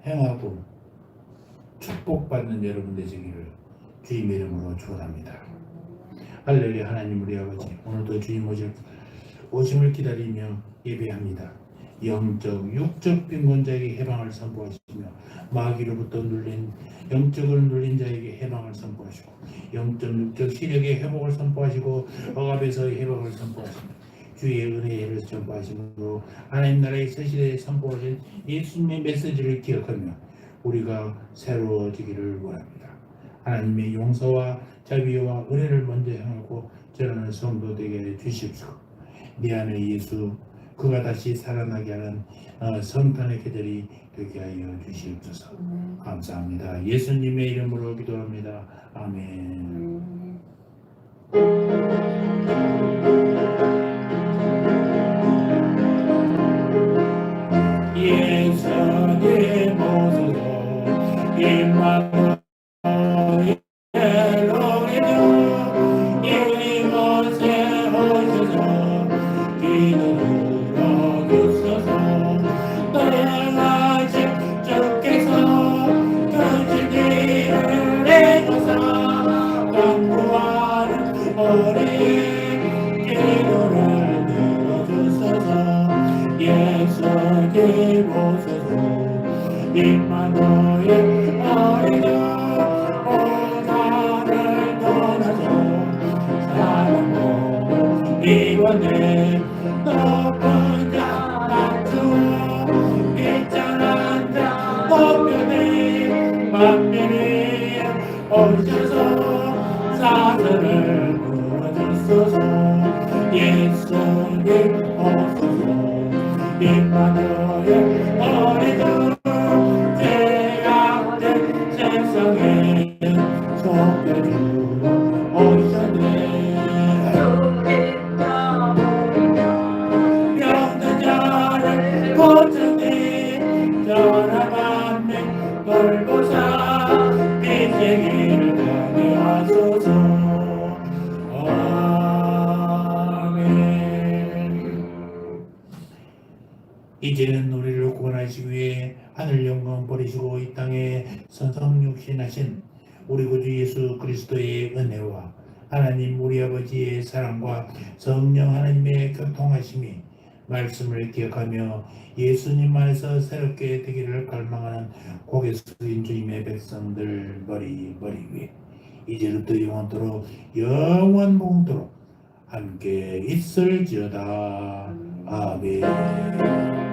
행하고 축복받는 여러분 되시기를 주님의 이름으로 축원합니다. 할렐루야. 하나님 우리 아버지 오늘도 주님 오심을 기다리며 예배합니다. 영적, 육적 빈곤 자에게 해방을 선포하시며 마귀로부터 영적으로 눌린 자에게 해방을 선포하시고 영적, 육적 시력의 회복을 선포하시고 억압에서의 회복을 선포하시며 주의 은혜를 선포하시므로 하나님 나라의 새 시대에 선포하신 예수님의 메시지를 기억하며 우리가 새로워지기를 원합니다. 하나님의 용서와 자비와 은혜를 먼저 향하고 전하는 성도 되게 주십시오. 내 안에 예수 그가 다시 살아나게 하는 성탄의 계절이 되게 하여 주시옵소서. 감사합니다. 예수님의 이름으로 기도합니다. 아멘. 예수님 오소서 임마누엘 엘로히노 이곳에 오소서 기도로 주소서 내가 주께서 그 진리를 내줘서 강구하는 우리 기도를 들어주소서 예수님 오소서 임마누엘 어린아 나를 떠나서 사랑으로 이번에 높은 자 낮추어 있잖아 자 높여내 만민이 오셔서 사슬을 풀어주소서 예수님 오소서 임마누엘 어린아 죄악된 세상에 속여주어 오셨네 병든 자를 고쳤네 전하받는 골고사 빛의 길을 가게 하소서 아멘. 이제는 우리를 구원하시기 위해 하늘 영광 버리시고 이 땅에 선성육신하신 우리 구주 예수 그리스도의 은혜와 하나님 우리 아버지의 사랑과 성령 하나님의 교통하심이 말씀을 기억하며 예수님 안에서 새롭게 되기를 갈망하는 고개 숙인 주님의 백성들 머리 위에 이제부터 영원토록 영원봉토록 함께 있을지어다. 아멘.